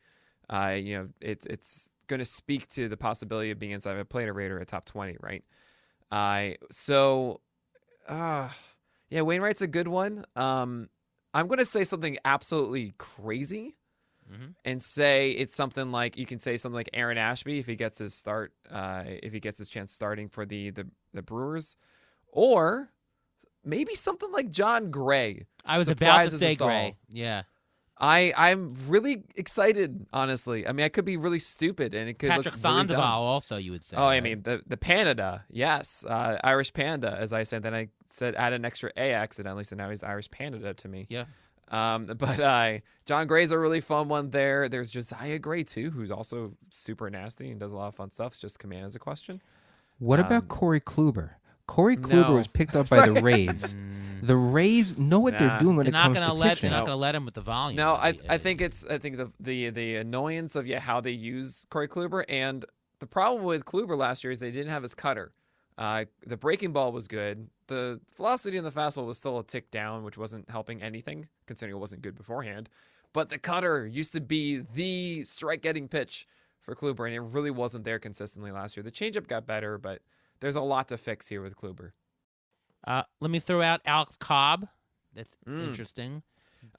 it's going to speak to the possibility of being inside of a plate rate or a top 20, right? Yeah, Wainwright's a good one. I'm going to say something absolutely crazy and say it's something like, you can say something like Aaron Ashby if he gets his start, if he gets his chance starting for the Brewers. Or maybe something like John Gray. I was about to say Gray. Yeah. I'm really excited, honestly. I mean, I could be really stupid, and it could Patrick look really Sandoval dumb. also, you would say. Oh, right? I mean, the Panda, yes. Irish Panda, as I said. Then I said add an extra A accidentally, so now he's Irish Panda to me. Yeah. But John Gray's a really fun one there. There's Josiah Gray, too, who's also super nasty and does a lot of fun stuff. It's just command as a question. What about Corey Kluber? Corey Kluber was picked up by the Rays. The Rays know what they're doing when it comes to pitching. They're not going to let him with the volume. No, I think the annoyance of how they use Corey Kluber, and the problem with Kluber last year is they didn't have his cutter. The breaking ball was good. The velocity in the fastball was still a tick down, which wasn't helping anything, considering it wasn't good beforehand. But the cutter used to be the strike-getting pitch for Kluber, and it really wasn't there consistently last year. The changeup got better, but there's a lot to fix here with Kluber. Let me throw out Alex Cobb. That's interesting.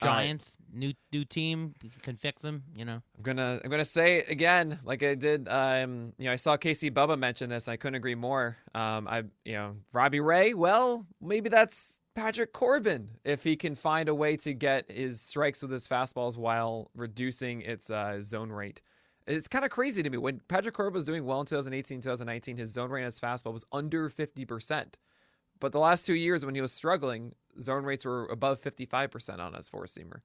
Giants, new team, can fix them. I'm gonna say it again, like I did. I saw Casey Bubba mention this. And I couldn't agree more. Robbie Ray. Well, maybe that's Patrick Corbin if he can find a way to get his strikes with his fastballs while reducing its zone rate. It's kind of crazy to me. When Patrick Corbin was doing well in 2018, 2019, his zone rate on his fastball was under 50%. But the last 2 years when he was struggling, zone rates were above 55% on his four-seamer.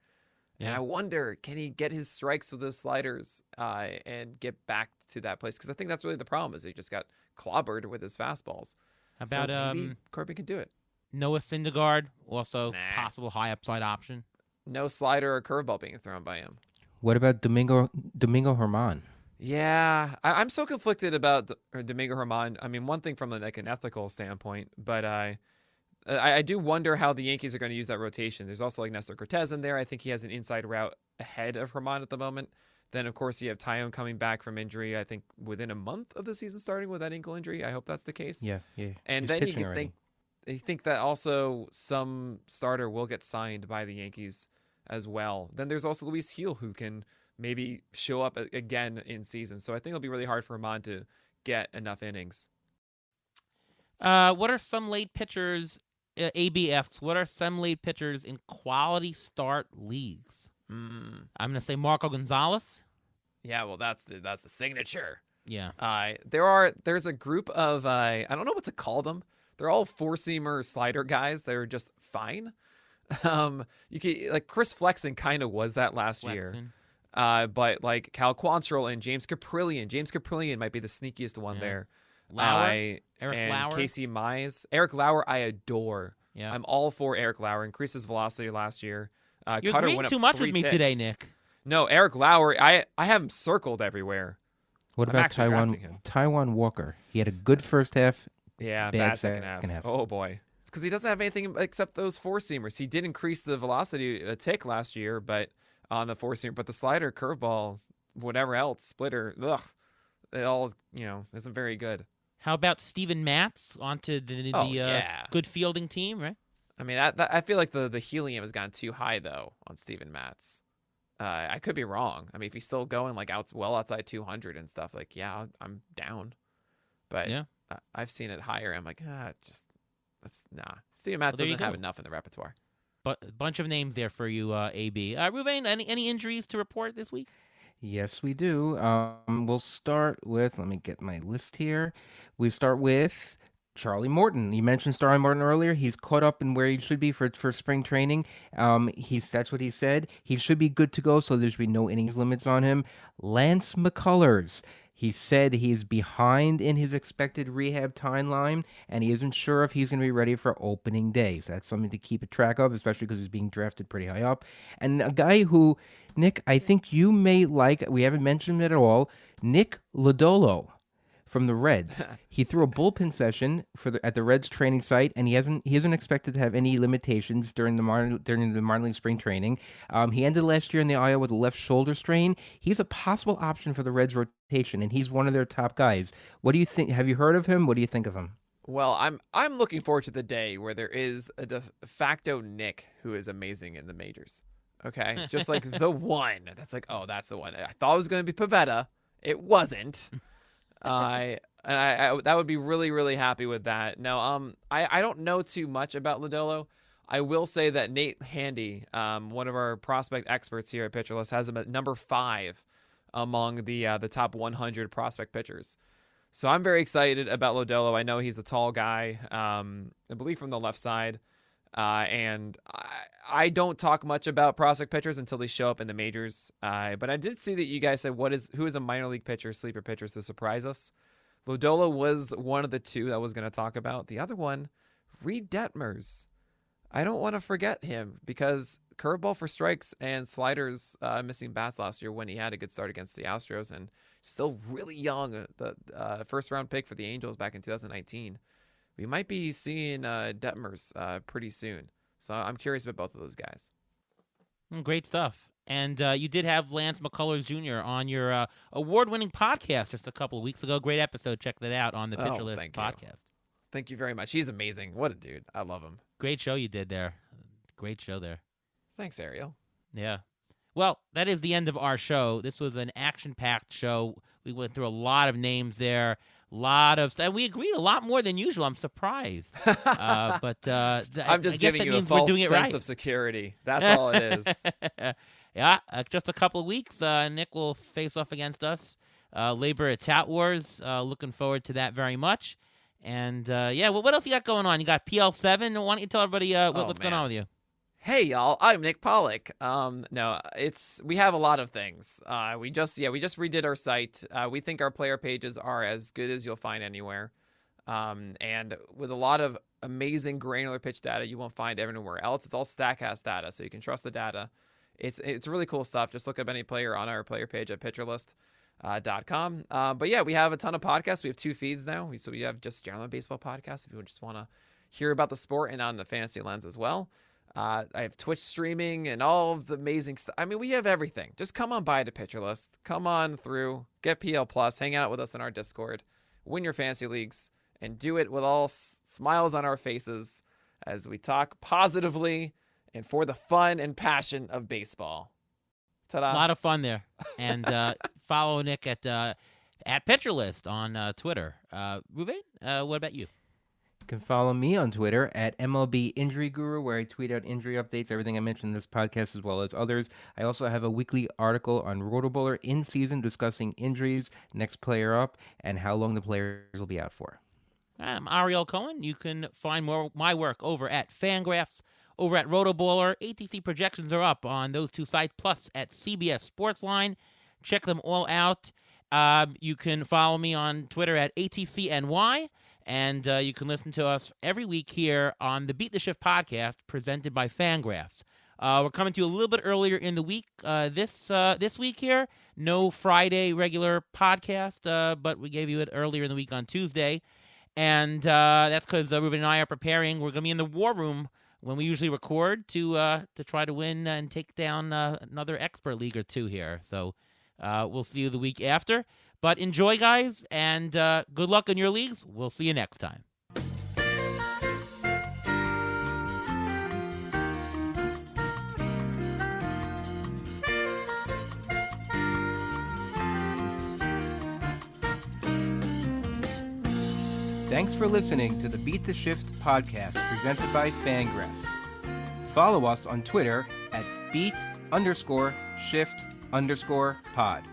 Yeah. And I wonder, can he get his strikes with his sliders and get back to that place? Because I think that's really the problem, is he just got clobbered with his fastballs. How about maybe Corbin can do it. Noah Syndergaard, also possible high upside option. No slider or curveball being thrown by him. What about Domingo Germán? Yeah, I'm so conflicted about Domingo Germán. I mean, one thing from an ethical standpoint, but I do wonder how the Yankees are going to use that rotation. There's also like Nestor Cortez in there. I think he has an inside route ahead of Germán at the moment. Then, of course, you have Tyone coming back from injury, I think, within a month of the season starting with that ankle injury. I hope that's the case. Yeah. And He's then you can already. think that also some starter will get signed by the Yankees as well. Then there's also Luis Gil, who can maybe show up again in season. So I think it'll be really hard for Germán to get enough innings. What are some late pitchers? AB asks, what are some late pitchers in quality start leagues? I'm going to say Marco Gonzalez. Yeah, well, that's the signature. Yeah. There's a group of I don't know what to call them. They're all four-seamer slider guys. They're just fine. You can, like, Chris Flexen kind of was that last year. But like Cal Quantrill and James Caprillion might be the sneakiest one there. Eric and Lauer. Casey Mize. Eric Lauer, I adore. Yeah. I'm all for Eric Lauer. Increased his velocity last year. You're Cutter agreeing went up too much 3 with me ticks. today, Nick. No, Eric Lauer, I have him circled everywhere. What I'm about actually drafting him. Taiwan Walker? He had a good first half. Yeah, bad second half. Oh boy. It's because he doesn't have anything except those four-seamers. He did increase the velocity a tick last year, but on the four-seamer, but the slider, curveball, whatever else, splitter, it all, isn't very good. How about Steven Matz onto the good fielding team, right? I mean, I feel like the helium has gone too high, though, on Steven Matz. I could be wrong. I mean, if he's still going, like, well outside 200 and stuff, like, yeah, I'm down. But yeah. I've seen it higher. I'm like, that's nah. Steven Matz There you doesn't have go. enough in the repertoire. But a bunch of names there for you, AB. Ruvain, any injuries to report this week? Yes, we do. We'll start with, let me get my list here. We start with Charlie Morton. You mentioned Starling Morton earlier. He's caught up in where he should be for spring training. That's what he said. He should be good to go, so there should be no innings limits on him. Lance McCullers. He said he's behind in his expected rehab timeline, and he isn't sure if he's going to be ready for opening day. So that's something to keep track of, especially because he's being drafted pretty high up. And a guy who, Nick, I think you may like, we haven't mentioned him at all, Nick Lodolo from the Reds. He threw a bullpen session at the Reds training site, and he isn't expected to have any limitations during the minor league spring training. He ended last year in the IL with a left shoulder strain. He's a possible option for the Reds rotation, and he's one of their top guys. What do you think? Have you heard of him? What do you think of him? Well, I'm looking forward to the day where there is a de facto Nick who is amazing in the majors. Okay, just like the one that's like, oh, that's the one. I thought it was going to be Pivetta. It wasn't. I that would be really, really happy with that. Now, I don't know too much about Lodolo. I will say that Nate Handy, one of our prospect experts here at Pitcher List, has him at number 5 among the top 100 prospect pitchers. So I'm very excited about Lodolo. I know he's a tall guy, I believe from the left side. And I don't talk much about prospect pitchers until they show up in the majors. But I did see that you guys said who is a minor league pitcher, sleeper pitchers to surprise us. Lodolo was one of the two that I was going to talk about. The other one, Reed Detmers. I don't want to forget him because curveball for strikes and sliders missing bats last year when he had a good start against the Astros, and still really young. The first round pick for the Angels back in 2019. We might be seeing Detmers pretty soon. So I'm curious about both of those guys. Great stuff. And you did have Lance McCullers Jr. on your award-winning podcast just a couple of weeks ago. Great episode. Check that out on the Pitcher List podcast. Thank you very much. He's amazing. What a dude. I love him. Great show you did there. Great show there. Thanks, Ariel. Yeah. Well, that is the end of our show. This was an action-packed show. We went through a lot of names there. And we agreed a lot more than usual. I'm surprised. But I'm just giving you a false sense of security. That's all it is. Yeah, just a couple of weeks, Nick will face off against us. Labor at Tout Wars. Looking forward to that very much. And, what else you got going on? You got PL7. Why don't you tell everybody what's going on with you? Hey, y'all. I'm Nick Pollack. We have a lot of things. We just redid our site. We think our player pages are as good as you'll find anywhere. And with a lot of amazing granular pitch data you won't find anywhere else. It's all StatCast data, so you can trust the data. It's really cool stuff. Just look up any player on our player page at pitcherlist.com. But yeah, we have a ton of podcasts. We have 2 feeds now. So we have just general baseball podcasts if you just want to hear about the sport, and on the fantasy lens as well. I have Twitch streaming and all of the amazing stuff. I mean, we have everything. Just come on by to Pitcher List. Come on through. Get PL Plus. Hang out with us in our Discord. Win your fantasy leagues. And do it with all smiles on our faces as we talk positively and for the fun and passion of baseball. Ta-da. A lot of fun there. And follow Nick at Pitcher List on Twitter. Ruvain, what about you? You can follow me on Twitter at MLB Injury Guru, where I tweet out injury updates, everything I mentioned in this podcast, as well as others. I also have a weekly article on Rotoballer in season discussing injuries, next player up, and how long the players will be out for. I'm Ariel Cohen. You can find more of my work over at Fangraphs, over at Rotoballer. ATC projections are up on those 2 sites, plus at CBS Sportsline. Check them all out. You can follow me on Twitter at ATCNY. And you can listen to us every week here on the Beat the Shift podcast presented by Fangraphs. We're coming to you a little bit earlier in the week this week here. No Friday regular podcast, but we gave you it earlier in the week on Tuesday. And that's because Ruben and I are preparing. We're going to be in the war room when we usually record to try to win and take down another expert league or 2 here. So we'll see you the week after. But enjoy, guys, and good luck in your leagues. We'll see you next time. Thanks for listening to the Beat the Shift podcast presented by Fangraphs. Follow us on Twitter at beat_shift_pod.